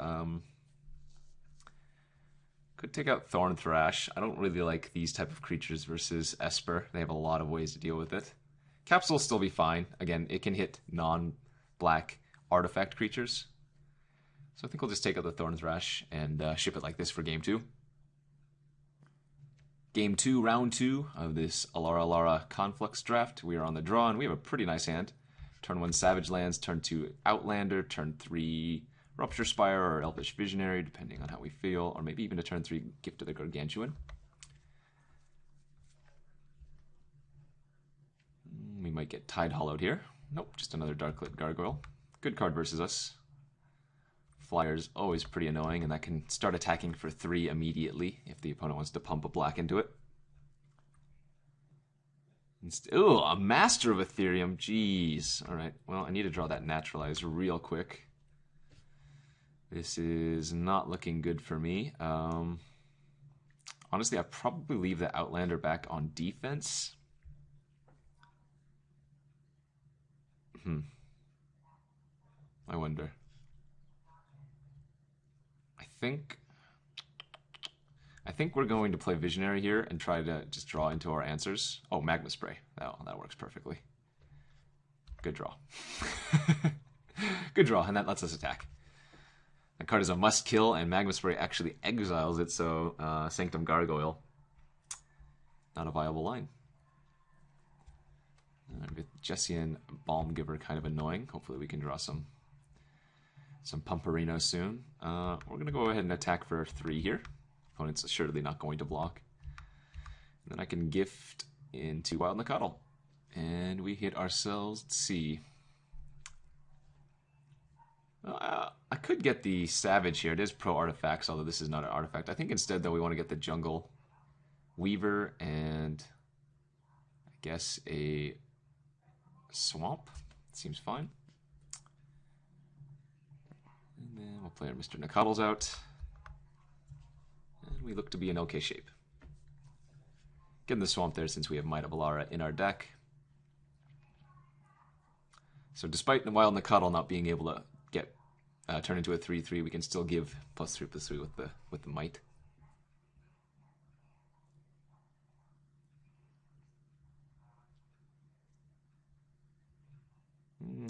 Could take out Thorn Thrash. I don't really like these type of creatures versus Esper. They have a lot of ways to deal with it. Capsule will still be fine. Again, it can hit non-black artifact creatures. So I think we'll just take out the Thorn Thrash and ship it like this for game 2. Game 2, round 2 of this Alara Conflux draft. We are on the draw, and we have a pretty nice hand. Turn 1 Savage Lands, turn 2 Outlander, turn 3 Rupture Spire or Elvish Visionary, depending on how we feel, or maybe even a turn 3 Gift of the Gargantuan. We might get Tide Hollowed here. Nope, just another Darklit Gargoyle. Good card versus us. Flyer's always pretty annoying, and that can start attacking for 3 immediately if the opponent wants to pump a black into it. Ooh, a Master of Ethereum. Jeez. Alright, well, I need to draw that Naturalize real quick. This is not looking good for me. Honestly, I'd probably leave the Outlander back on defense. I wonder. I think we're going to play Visionary here and try to just draw into our answers. Oh, Magma Spray. That works perfectly. Good draw. Good draw, and that lets us attack. That card is a must kill, and Magma Spray actually exiles it, so Sanctum Gargoyle. Not a viable line. Jessian Balm Giver kind of annoying. Hopefully we can draw some Pumperino soon. We're going to go ahead and attack for 3 here. Opponent's assuredly not going to block. And then I can gift into Wild Nacatl. And we hit ourselves. Let's see. I could get the Savage here. It is pro artifacts, although this is not an artifact. I think instead, though, we want to get the Jungle Weaver and I guess a Swamp. Seems fine. And then we'll play our Mr. Nacatls out. And we look to be in okay shape. Getting the Swamp there since we have Might of Alara in our deck. So despite the Wild Nacatl not being able to get turn into a 3/3, we can still give +3/3 with the Might.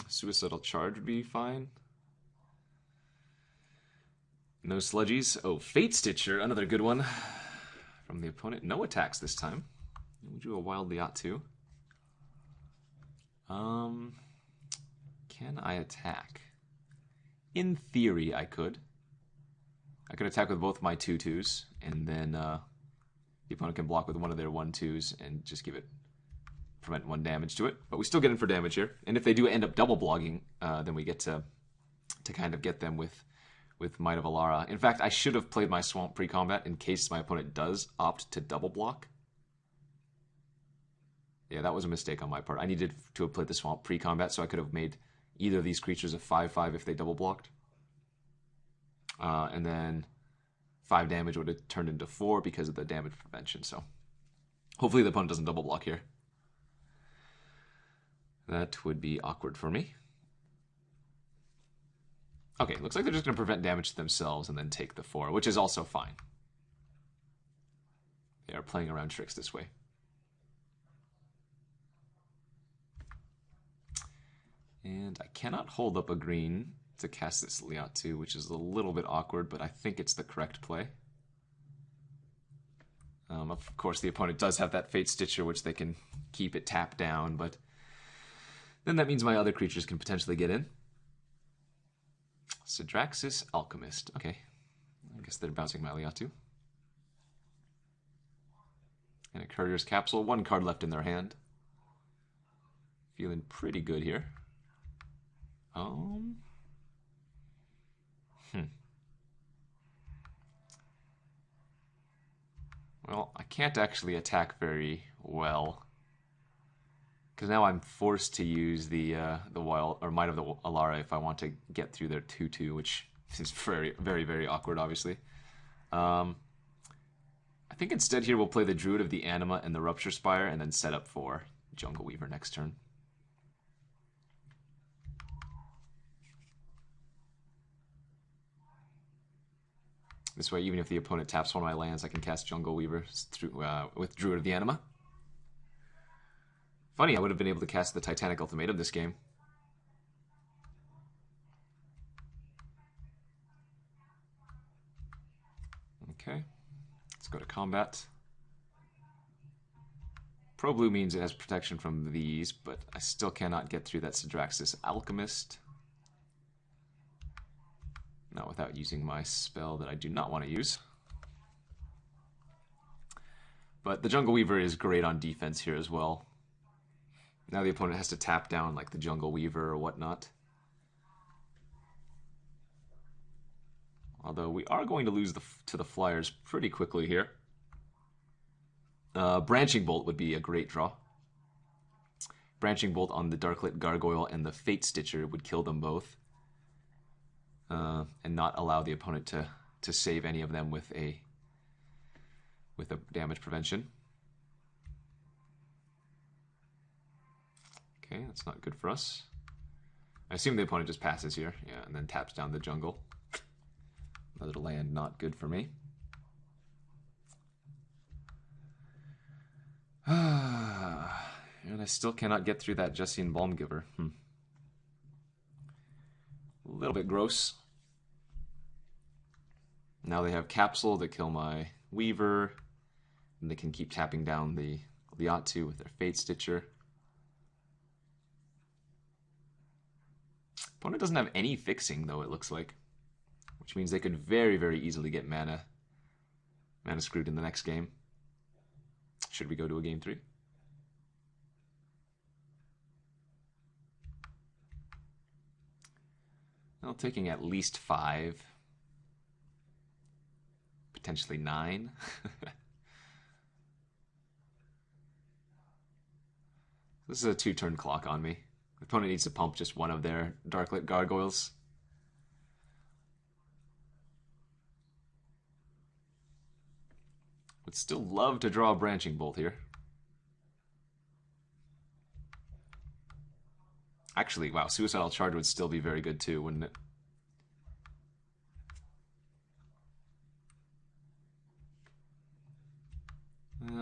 Suicidal Charge would be fine. No Sludgies. Oh, Fate Stitcher, another good one from the opponent. No attacks this time. We'll do a Wild Alarax2. Can I attack? In theory, I could. I could attack with both my 2/2s, and then the opponent can block with one of their 1/2s and just prevent 1 damage to it. But we still get in for damage here. And if they do end up double blocking, then we get to kind of get them with Might of Alara. In fact, I should have played my Swamp pre-combat in case my opponent does opt to double block. Yeah, that was a mistake on my part. I needed to have played the Swamp pre-combat so I could have made either of these creatures a 5/5 if they double blocked. And then 5 damage would have turned into 4 because of the damage prevention. So hopefully the opponent doesn't double block here. That would be awkward for me. Okay, looks like they're just going to prevent damage to themselves and then take the 4, which is also fine. They are playing around tricks this way. And I cannot hold up a green to cast this Alarax2, which is a little bit awkward, but I think it's the correct play. Of course, the opponent does have that Fate Stitcher, which they can keep it tapped down, but then that means my other creatures can potentially get in. Sidraxis Alchemist. Okay. I guess they're bouncing my Alarax2. And a Courier's Capsule. 1 card left in their hand. Feeling pretty good here. Well, I can't actually attack very well. Because now I'm forced to use the Wild or Might of the Alara if I want to get through their 2/2, which is very, very, very awkward, obviously. I think instead here we'll play the Druid of the Anima and the Rupture Spire, and then set up for Jungle Weaver next turn. This way, even if the opponent taps one of my lands, I can cast Jungle Weaver with Druid of the Anima. Funny, I would have been able to cast the Titanic Ultimatum this game. Okay, let's go to combat. Pro Blue means it has protection from these, but I still cannot get through that Sidraxis Alchemist. Not without using my spell that I do not want to use. But the Jungle Weaver is great on defense here as well. Now the opponent has to tap down like the Jungle Weaver or whatnot. Although we are going to lose to the Flyers pretty quickly here. Branching Bolt would be a great draw. Branching Bolt on the Darklit Gargoyle and the Fate Stitcher would kill them both. And not allow the opponent to save any of them with a damage prevention. Okay, that's not good for us. I assume the opponent just passes here, yeah, and then taps down the jungle. Another land not good for me. And I still cannot get through that Jessian Balmgiver. A little bit gross. Now they have Capsule to kill my Weaver, and they can keep tapping down the Liatu with their Fate Stitcher. Opponent doesn't have any fixing, though, it looks like. Which means they could very, very easily get mana screwed in the next game. Should we go to a game 3? Well, taking at least 5. Potentially 9. This is a 2-turn clock on me. The opponent needs to pump just one of their Darklit Gargoyles. Would still love to draw a Branching Bolt here. Actually, wow, Suicidal Charge would still be very good too, wouldn't it?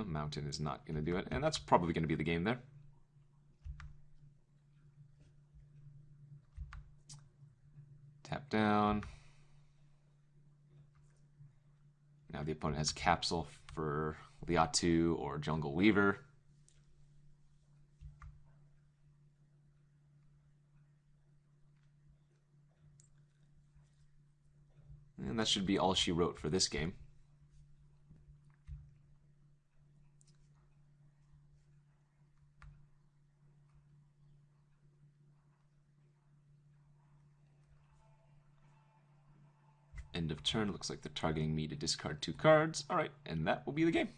Mountain is not going to do it, and that's probably going to be the game there. Tap down. Now the opponent has Capsule for Liatu or Jungle Weaver. And that should be all she wrote for this game. End of turn. Looks like they're targeting me to discard 2 cards. Alright, and that will be the game.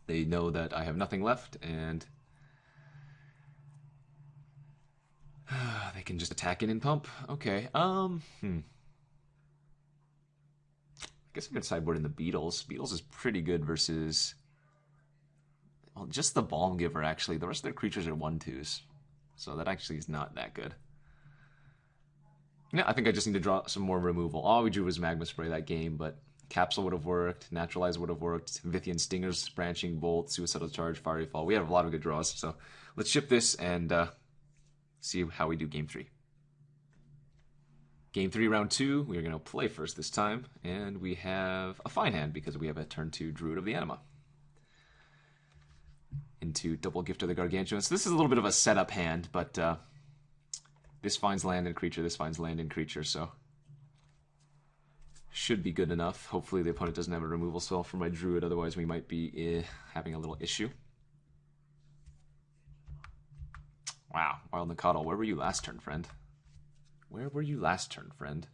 They know that I have nothing left, and they can just attack in and pump. Okay, I guess I'm going to sideboard in the Beetles. Beetles is pretty good versus... Well, just the Balmgiver, actually. The rest of their creatures are 1/2s. So that actually is not that good. Yeah, I think I just need to draw some more removal. All we drew was Magma Spray that game, but Capsule would have worked, Naturalize would have worked, Vithian Stingers, Branching Bolt, Suicidal Charge, Fiery Fall. We have a lot of good draws, so let's ship this and see how we do Game 3. Game 3, Round 2, we are going to play first this time, and we have a fine hand because we have a turn 2 Druid of the Anima. Into double Gift of the Gargantuan. So this is a little bit of a setup hand, but... this finds land and creature, this finds land and creature, so should be good enough. Hopefully the opponent doesn't have a removal spell for my Druid, otherwise we might be having a little issue. Wow, Wild Nikotl, where were you last turn, friend? Where were you last turn, friend?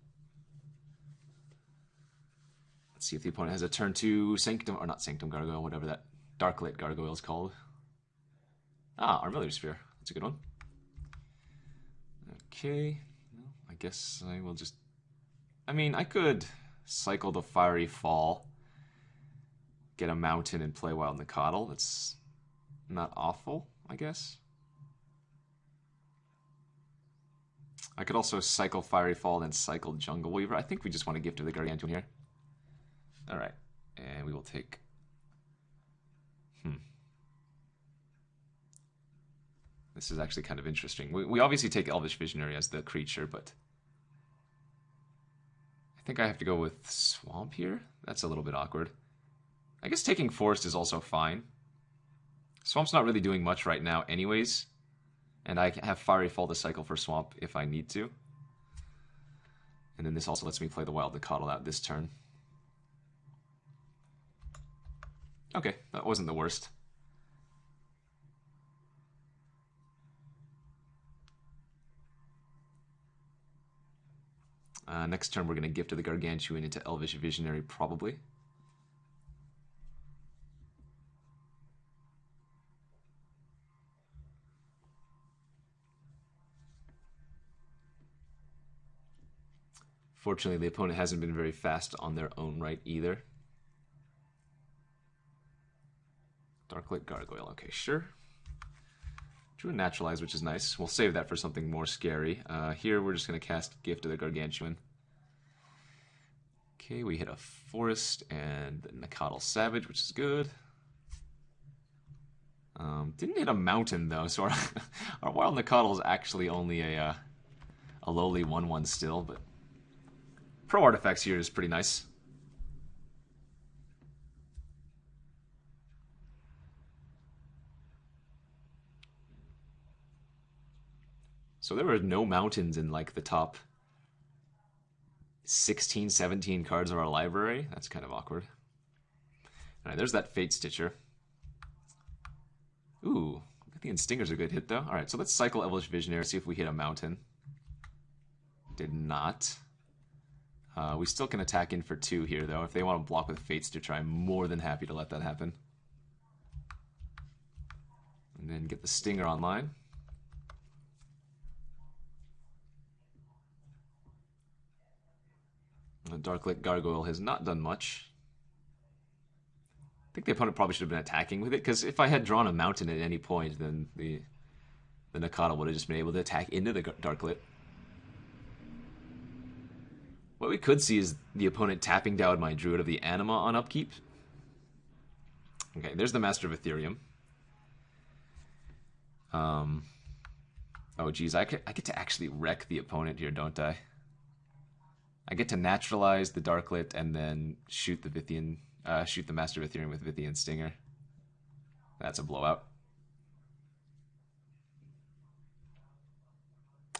Let's see if the opponent has a turn 2 Sanctum, or not Sanctum Gargoyle, whatever that Darklit Gargoyle is called. Ah, Armillary Sphere, that's a good one. Okay, well, I guess I will just... I mean, I could cycle the Fiery Fall, get a Mountain, and play Wild Nikotl. That's not awful, I guess. I could also cycle Fiery Fall, then cycle Jungle Weaver. I think we just want to Gift of the Gargantuan here. Alright, and we will take... This is actually kind of interesting. We obviously take Elvish Visionary as the creature, but I think I have to go with Swamp here. That's a little bit awkward. I guess taking Forest is also fine. Swamp's not really doing much right now anyways. And I have Fiery Fall to cycle for Swamp if I need to. And then this also lets me play the Wild Nacatl out this turn. Okay, that wasn't the worst. Next turn we're going to Gift of the Gargantuan into Elvish Visionary, probably. Fortunately, the opponent hasn't been very fast on their own right either. Darklit Gargoyle, okay, sure. Drew a Naturalize, which is nice. We'll save that for something more scary. Here we're just going to cast Gift of the Gargantuan. Okay, we hit a Forest and the Nacatl Savage, which is good. Didn't hit a Mountain, though, so our Wild Nacatl is actually only a lowly 1/1 still, but Pro Artifacts here is pretty nice. So there were no mountains in like the top 16, 17 cards of our library. That's kind of awkward. Alright, there's that Fate Stitcher. Ooh, Lithian Stinger's a good hit though. Alright, so let's cycle Elvish Visionary, see if we hit a mountain. Did not. We still can attack in for 2 here though. If they want to block with Fate Stitcher, I'm more than happy to let that happen. And then get the Stinger online. The Darklit Gargoyle has not done much. I think the opponent probably should have been attacking with it, because if I had drawn a mountain at any point, then the Nacatl would have just been able to attack into the Darklit. What we could see is the opponent tapping down my Druid of the Anima on upkeep. Okay, there's the Master of Ethereum. Oh geez, I get to actually wreck the opponent here, don't I? I get to naturalize the Darklit and then shoot the Master of Ethereum with Vithian Stinger. That's a blowout.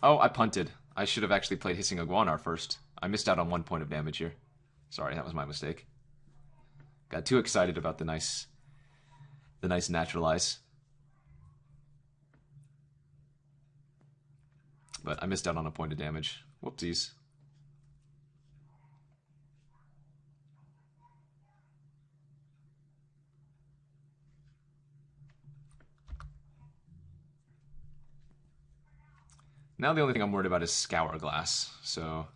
Oh, I punted. I should have actually played Hissing Iguanar first. I missed out on 1 point of damage here. Sorry, that was my mistake. Got too excited about the nice naturalize. But I missed out on a point of damage. Whoopsies. Now the only thing I'm worried about is Scour Glass, so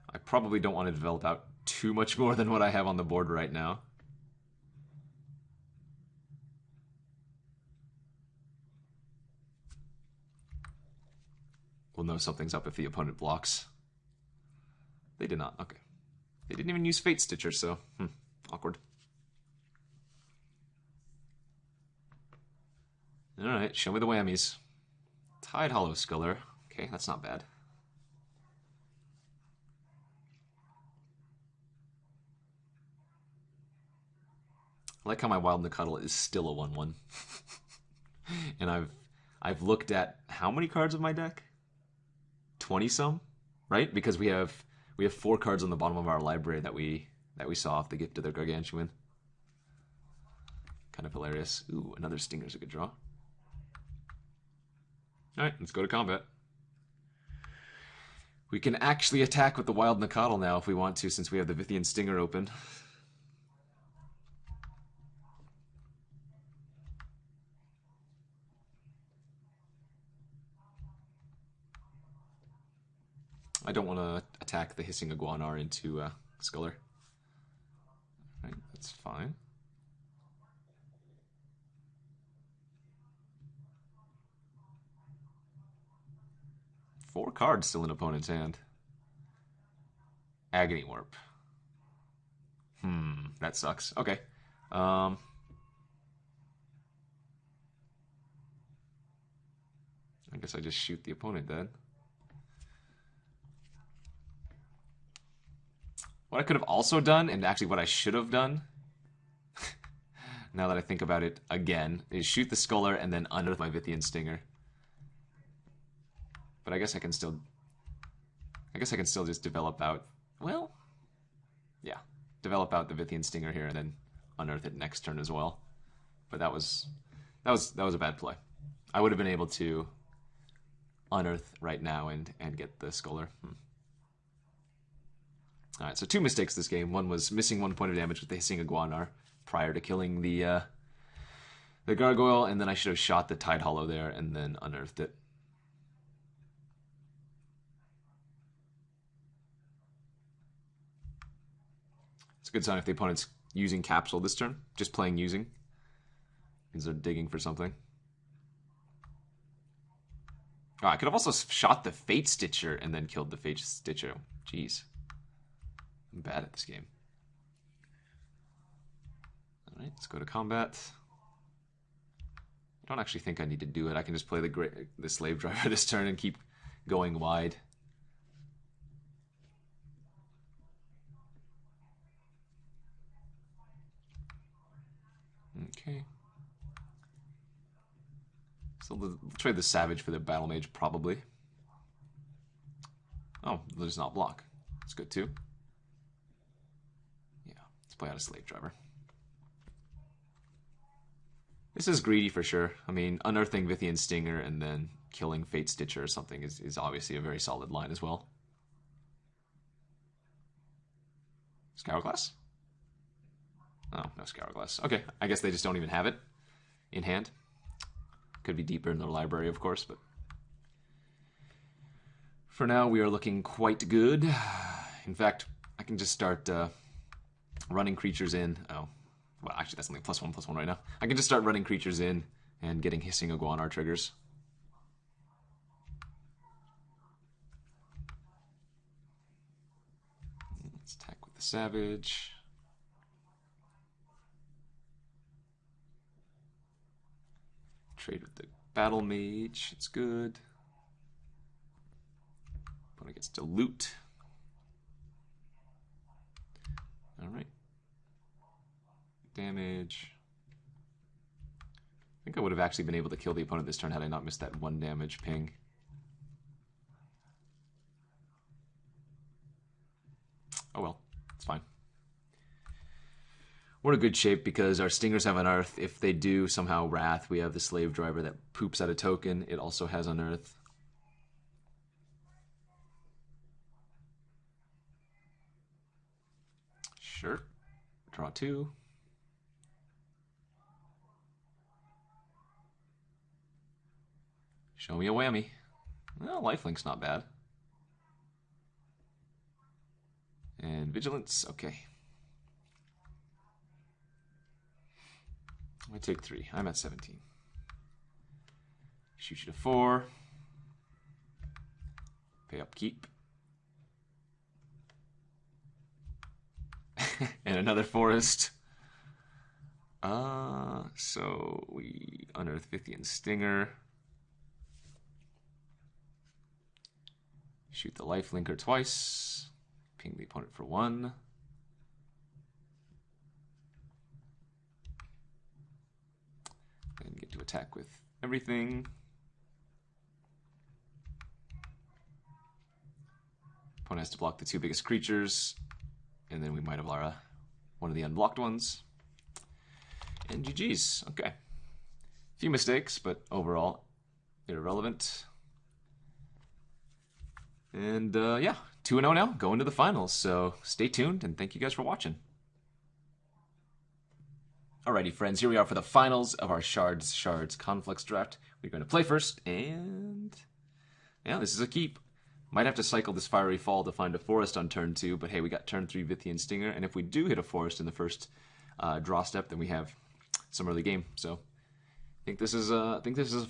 I probably don't want to develop out too much more than what I have on the board right now. We'll know something's up if the opponent blocks. They did not, okay. They didn't even use Fate Stitcher, so, awkward. Alright, show me the whammies. Tide Hollow Sculler. Okay, that's not bad. I like how my Wild Nacatl is still a 1/1. And I've looked at how many cards of my deck? 20-some, right? Because we have 4 cards on the bottom of our library that we saw off the Gift of the Gargantuan. Kind of hilarious. Ooh, another Stinger's a good draw. Alright, let's go to combat. We can actually attack with the Wild Nacatl now if we want to, since we have the Vithian Stinger open. I don't want to attack the Hissing Iguanar into Sculler. Right, that's fine. Four cards still in opponent's hand. Agony Warp. That sucks. Okay. I guess I just shoot the opponent then. What I could have also done, and actually what I should have done, now that I think about it again, is shoot the Sculler and then unearth my Vithian Stinger. But I guess I can still just develop out, well, yeah, develop out the Vithian Stinger here and then unearth it next turn as well. But that was a bad play. I would have been able to unearth right now and get the Sculler. Alright, so 2 mistakes this game. One was missing 1 point of damage with the Hissing Iguanar prior to killing the Gargoyle, and then I should have shot the Tide Hollow there and then unearthed it. It's a good sign if the opponent's using Capsule this turn, just playing using. Means they're digging for something. Oh, I could have also shot the Fate Stitcher and then killed the Fate Stitcher. Jeez. I'm bad at this game. Alright, let's go to combat. I don't actually think I need to do it. I can just play the Slave Driver this turn and keep going wide. Okay. So we'll trade the Savage for the Battle Mage, probably. Oh, they'll just not block. That's good, too. Yeah, let's play out a Slave Driver. This is greedy for sure. I mean, unearthing Vithian Stinger and then killing Fate Stitcher or something is obviously a very solid line as well. Scourglass? Oh, no Scourglass. Okay, I guess they just don't even have it in hand. Could be deeper in their library, of course, but for now we are looking quite good. In fact, I can just start running creatures in. Oh, well, actually that's only +1/+1 right now. I can just start running creatures in and getting Hissing Iguanar triggers. Let's attack with the Savage. Trade with the Battle Mage. It's good. Opponent gets to loot. Alright. Damage. I think I would have actually been able to kill the opponent this turn had I not missed that 1 damage ping. Oh well, it's fine. We're in good shape because our Stingers have Unearth. If they do somehow Wrath, we have the Slave Driver that poops out a token. It also has Unearth. Sure. Draw 2. Show me a whammy. Well, Lifelink's not bad. And Vigilance, okay. I take 3. I'm at 17. Shoot you to 4. Pay upkeep. And another forest. So we unearth Vithian Stinger. Shoot the Lifelinker twice. Ping the opponent for 1. Then get to attack with everything. Opponent has to block the 2 biggest creatures. And then we might have Lara, one of the unblocked ones. And GG's. Okay. Few mistakes, but overall irrelevant. And yeah, 2-0 now, going to the finals. So stay tuned, and thank you guys for watching. Alrighty, friends, here we are for the finals of our Shards Conflux draft. We're going to play first, and yeah, this is a keep. Might have to cycle this Fiery Fall to find a forest on turn 2, but hey, we got turn 3 Vithian Stinger, and if we do hit a forest in the first draw step, then we have some early game. So I think this is a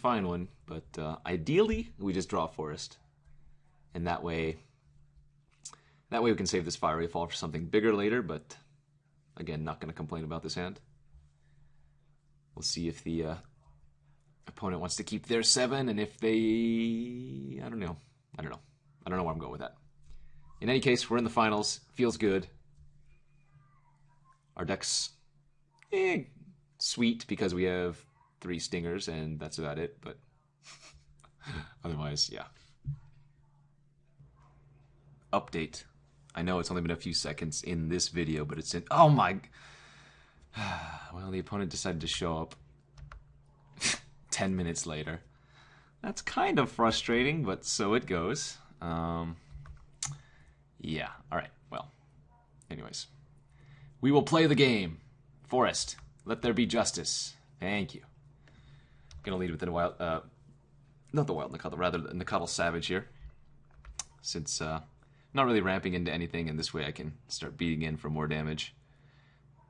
fine one, but ideally we just draw a forest, and that way we can save this Fiery Fall for something bigger later. But again, not going to complain about this hand. We'll see if the opponent wants to keep their 7, and if they, I don't know where I'm going with that. In any case, we're in the finals. Feels good. Our deck's sweet because we have 3 stingers and that's about it, but otherwise, yeah. Update. I know it's only been a few seconds in this video, but it's in... Oh my... Well, the opponent decided to show up 10 minutes later. That's kind of frustrating, but so it goes. Yeah, alright, well. Anyways. We will play the game. Forest, let there be justice. Thank you. Gonna lead with the wild... not the wild Nikadal, rather the Nikadal Savage here. Since, not really ramping into anything, and this way I can start beating in for more damage.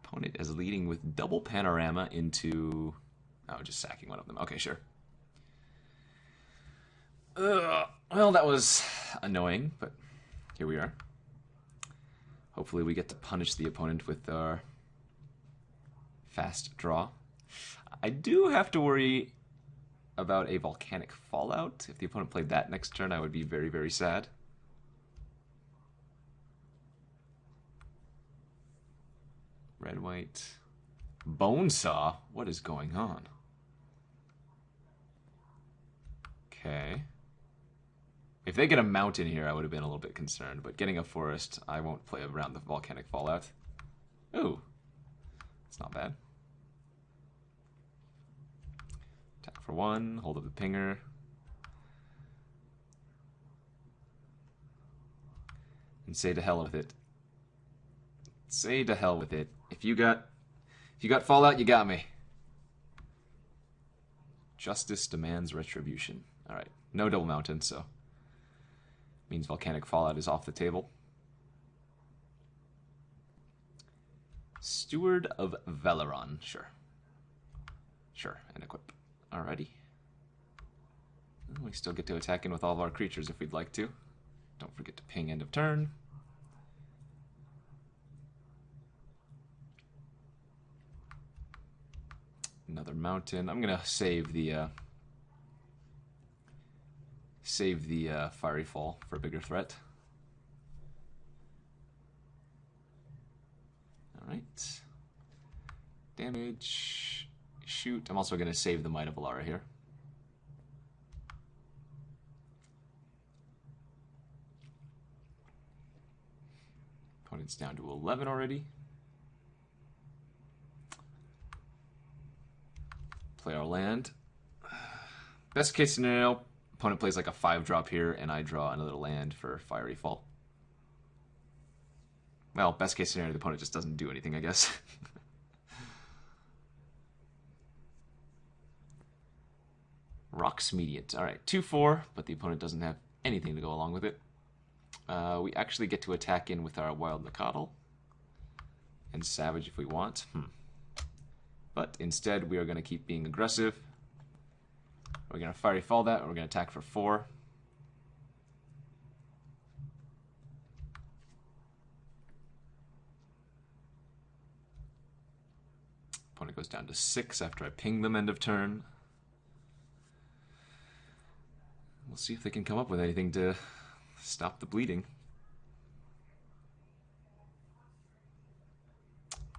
Opponent is leading with double Panorama into... Oh, just sacking one of them. Okay, sure. Well, that was annoying, but here we are. Hopefully we get to punish the opponent with our fast draw. I do have to worry about a Volcanic Fallout. If the opponent played that next turn, I would be very, very sad. Red, white. Bonesaw? What is going on? Okay. If they get a mountain here, I would have been a little bit concerned, but getting a forest, I won't play around the Volcanic Fallout. Ooh. It's not bad. Attack for 1, hold up the pinger. And say to hell with it. Say to hell with it. If you got Fallout, you got me. Justice demands retribution. Alright, no double mountain, so means Volcanic Fallout is off the table. Steward of Valeron, sure. Sure, and equip. Alrighty. We still get to attack in with all of our creatures if we'd like to. Don't forget to ping end of turn. Another mountain. I'm gonna save the Fiery Fall for a bigger threat. Alright. Damage. Shoot. I'm also gonna save the Might of Alara here. Opponent's down to 11 already. Play our land. Best case scenario, opponent plays like a 5-drop here, and I draw another land for Fiery Fall. Well, best case scenario, the opponent just doesn't do anything, I guess. Rock's Mediant. Alright, 2-4, but the opponent doesn't have anything to go along with it. We actually get to attack in with our Wild Nikadal. And Savage if we want. But instead, we are going to keep being aggressive. We're going to Fiery Fall that, and we're going to attack for 4. Opponent goes down to 6 after I ping them end of turn. We'll see if they can come up with anything to stop the bleeding.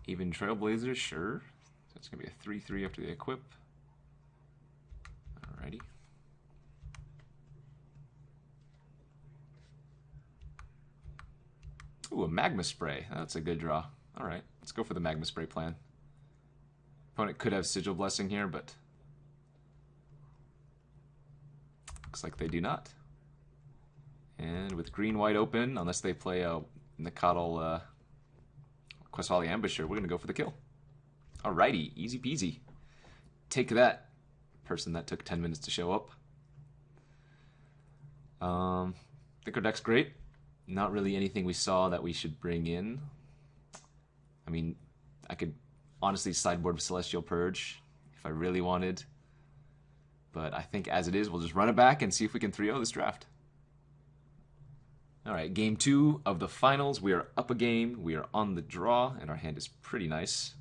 Even Trailblazer, sure. So it's going to be a 3-3 after the equip. Alrighty. Ooh, a Magma Spray. That's a good draw. Alright, let's go for the Magma Spray plan. Opponent could have Sigil Blessing here, but looks like they do not. And with green wide open, unless they play a Nikadal Questwali Ambusher, we're going to go for the kill. Alrighty, easy peasy. Take that, person that took 10 minutes to show up. I think our deck's great. Not really anything we saw that we should bring in. I mean, I could honestly sideboard with Celestial Purge if I really wanted. But I think as it is, we'll just run it back and see if we can 3-0 this draft. Alright, game 2 of the finals. We are up a game. We are on the draw, and our hand is pretty nice.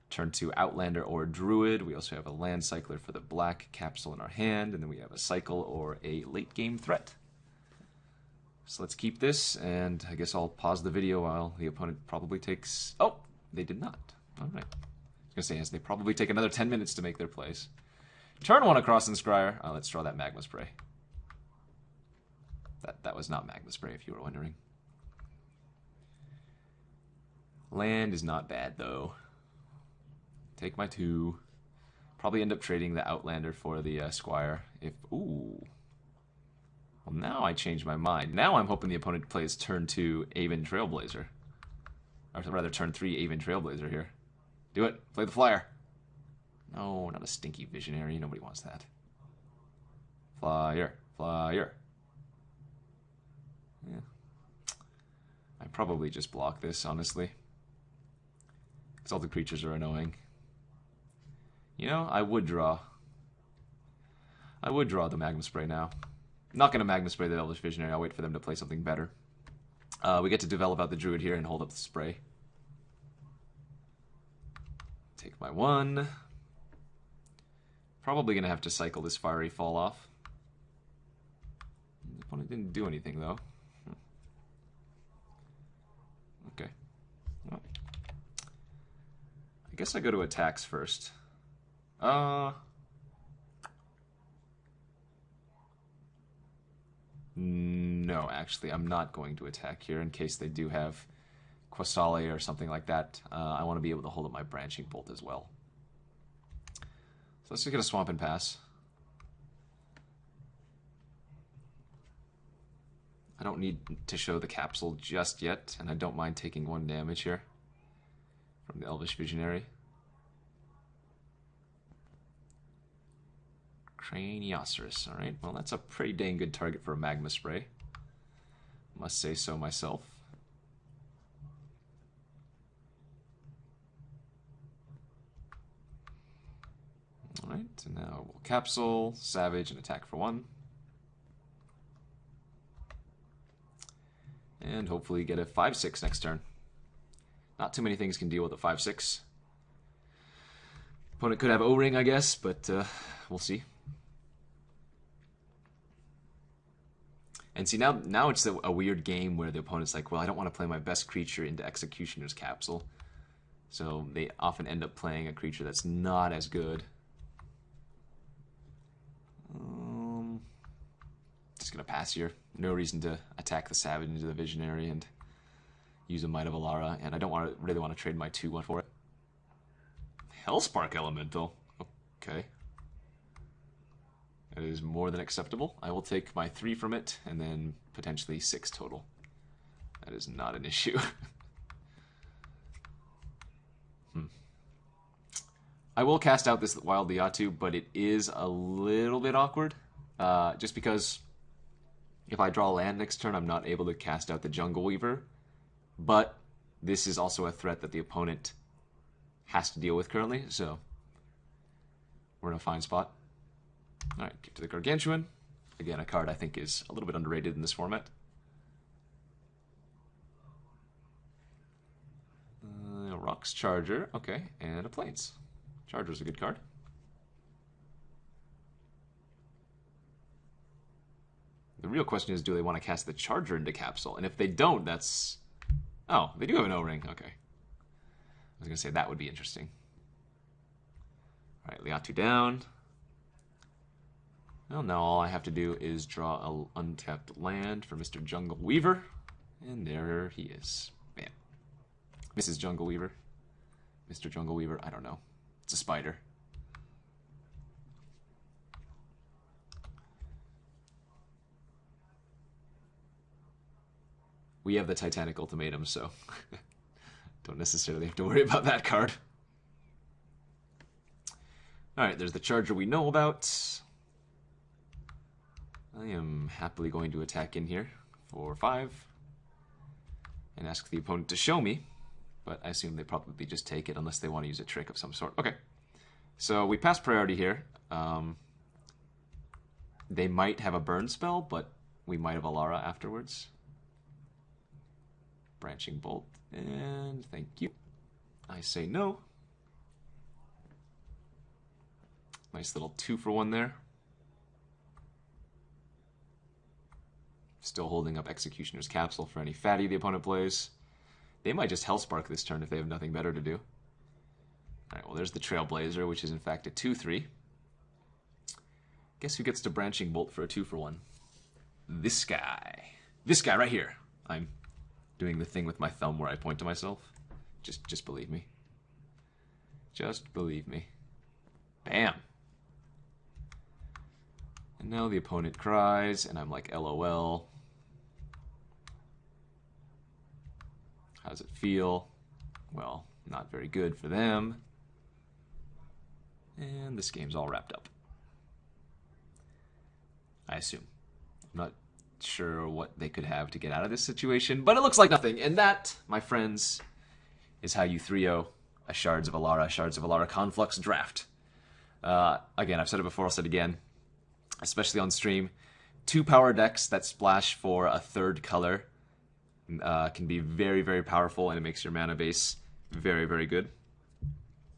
Turn 2 Outlander or Druid. We also have a Land Cycler for the black capsule in our hand, and then we have a Cycle or a late game threat. So let's keep this, and I guess I'll pause the video while the opponent probably takes... Oh, they did not. Alright. was going to say, as they probably take another 10 minutes to make their plays. Turn 1 across in Scryer. Let's draw that Magma Spray. That was not Magma Spray, if you were wondering. Land is not bad, though. Take my 2. Probably end up trading the Outlander for the Squire. Ooh. Well, now I changed my mind. Now I'm hoping the opponent plays turn 2 Aven Trailblazer. Or rather, turn 3 Aven Trailblazer here. Do it. Play the flyer. No, not a stinky visionary. Nobody wants that. Flyer. Flyer. Yeah. I probably just block this, honestly. Because all the creatures are annoying. You know, I would draw the Magma Spray now. I'm not going to Magma Spray the Elvish Visionary. I'll wait for them to play something better. We get to develop out the Druid here and hold up the spray. Take my 1. Probably going to have to cycle this Fiery Fall off. The opponent didn't do anything, though. Okay. Well, I guess I go to attacks first. No, actually, I'm not going to attack here in case they do have Quasali or something like that. I want to be able to hold up my Branching Bolt as well. So let's just get a Swamp and pass. I don't need to show the capsule just yet, and I don't mind taking 1 damage here from the Elvish Visionary. Craniosaurus, alright. Well, that's a pretty dang good target for a Magma Spray. Must say so myself. Alright, and now we'll Capsule, Savage, and attack for 1. And hopefully get a 5/6 next turn. Not too many things can deal with a 5/6. Opponent could have O-Ring, I guess, but we'll see. And see, now it's a weird game where the opponent's like, well, I don't want to play my best creature into Executioner's Capsule. So they often end up playing a creature that's not as good. Just going to pass here. No reason to attack the Savage into the Visionary and use a Might of Alara. And I don't really want to trade my 2-1 for it. Hellspark Elemental. Okay. That is more than acceptable. I will take my 3 from it, and then potentially 6 total. That is not an issue. I will cast out this Wild Liatu, but it is a little bit awkward. Just because if I draw land next turn, I'm not able to cast out the Jungle Weaver. But this is also a threat that the opponent has to deal with currently, so we're in a fine spot. Alright, get to the Gargantuan. Again, a card I think is a little bit underrated in this format. Rocks Charger, okay, and a Plains. Charger's a good card. The real question is, do they want to cast the Charger into Capsule? And if they don't, that's... Oh, they do have an O-Ring, okay. I was going to say that would be interesting. Alright, Liatu down. Well, now all I have to do is draw an untapped land for Mr. Jungle Weaver. And there he is. Bam. Mrs. Jungle Weaver. Mr. Jungle Weaver, I don't know. It's a spider. We have the Titanic Ultimatum, so don't necessarily have to worry about that card. Alright, there's the Charger we know about. I am happily going to attack in here for 5 and ask the opponent to show me, but I assume they probably just take it unless they want to use a trick of some sort. Okay, so we pass priority here. They might have a burn spell, but we might have Alara afterwards. Branching Bolt, and thank you. I say no. Nice little 2-for-1 there. Still holding up Executioner's Capsule for any fatty the opponent plays. They might just Hellspark this turn if they have nothing better to do. Alright, well there's the Trailblazer, which is in fact a 2-3. Guess who gets to Branching Bolt for a 2-for-1? This guy. This guy right here. I'm doing the thing with my thumb where I point to myself. Just believe me. Just believe me. Bam! And now the opponent cries, and I'm like, LOL. How does it feel? Well, not very good for them. And this game's all wrapped up. I assume. I'm not sure what they could have to get out of this situation, but it looks like nothing. And that, my friends, is how you 3-0 a Shards of Alara Conflux draft. Again, I've said it before, I'll say it again, especially on stream. 2 power decks that splash for a 3rd color can be very, very powerful, and it makes your mana base very, very good.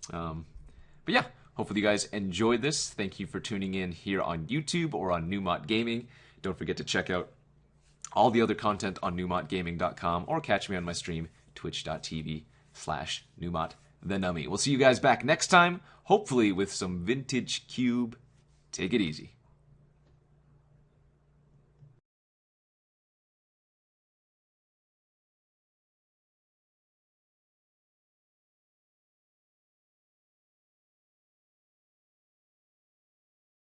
But yeah, hopefully you guys enjoyed this. Thank you for tuning in here on YouTube or on Newmont Gaming. Don't forget to check out all the other content on newmontgaming.com or catch me on my stream, twitch.tv/NewmontTheNummy. We'll see you guys back next time, hopefully with some vintage cube. Take it easy.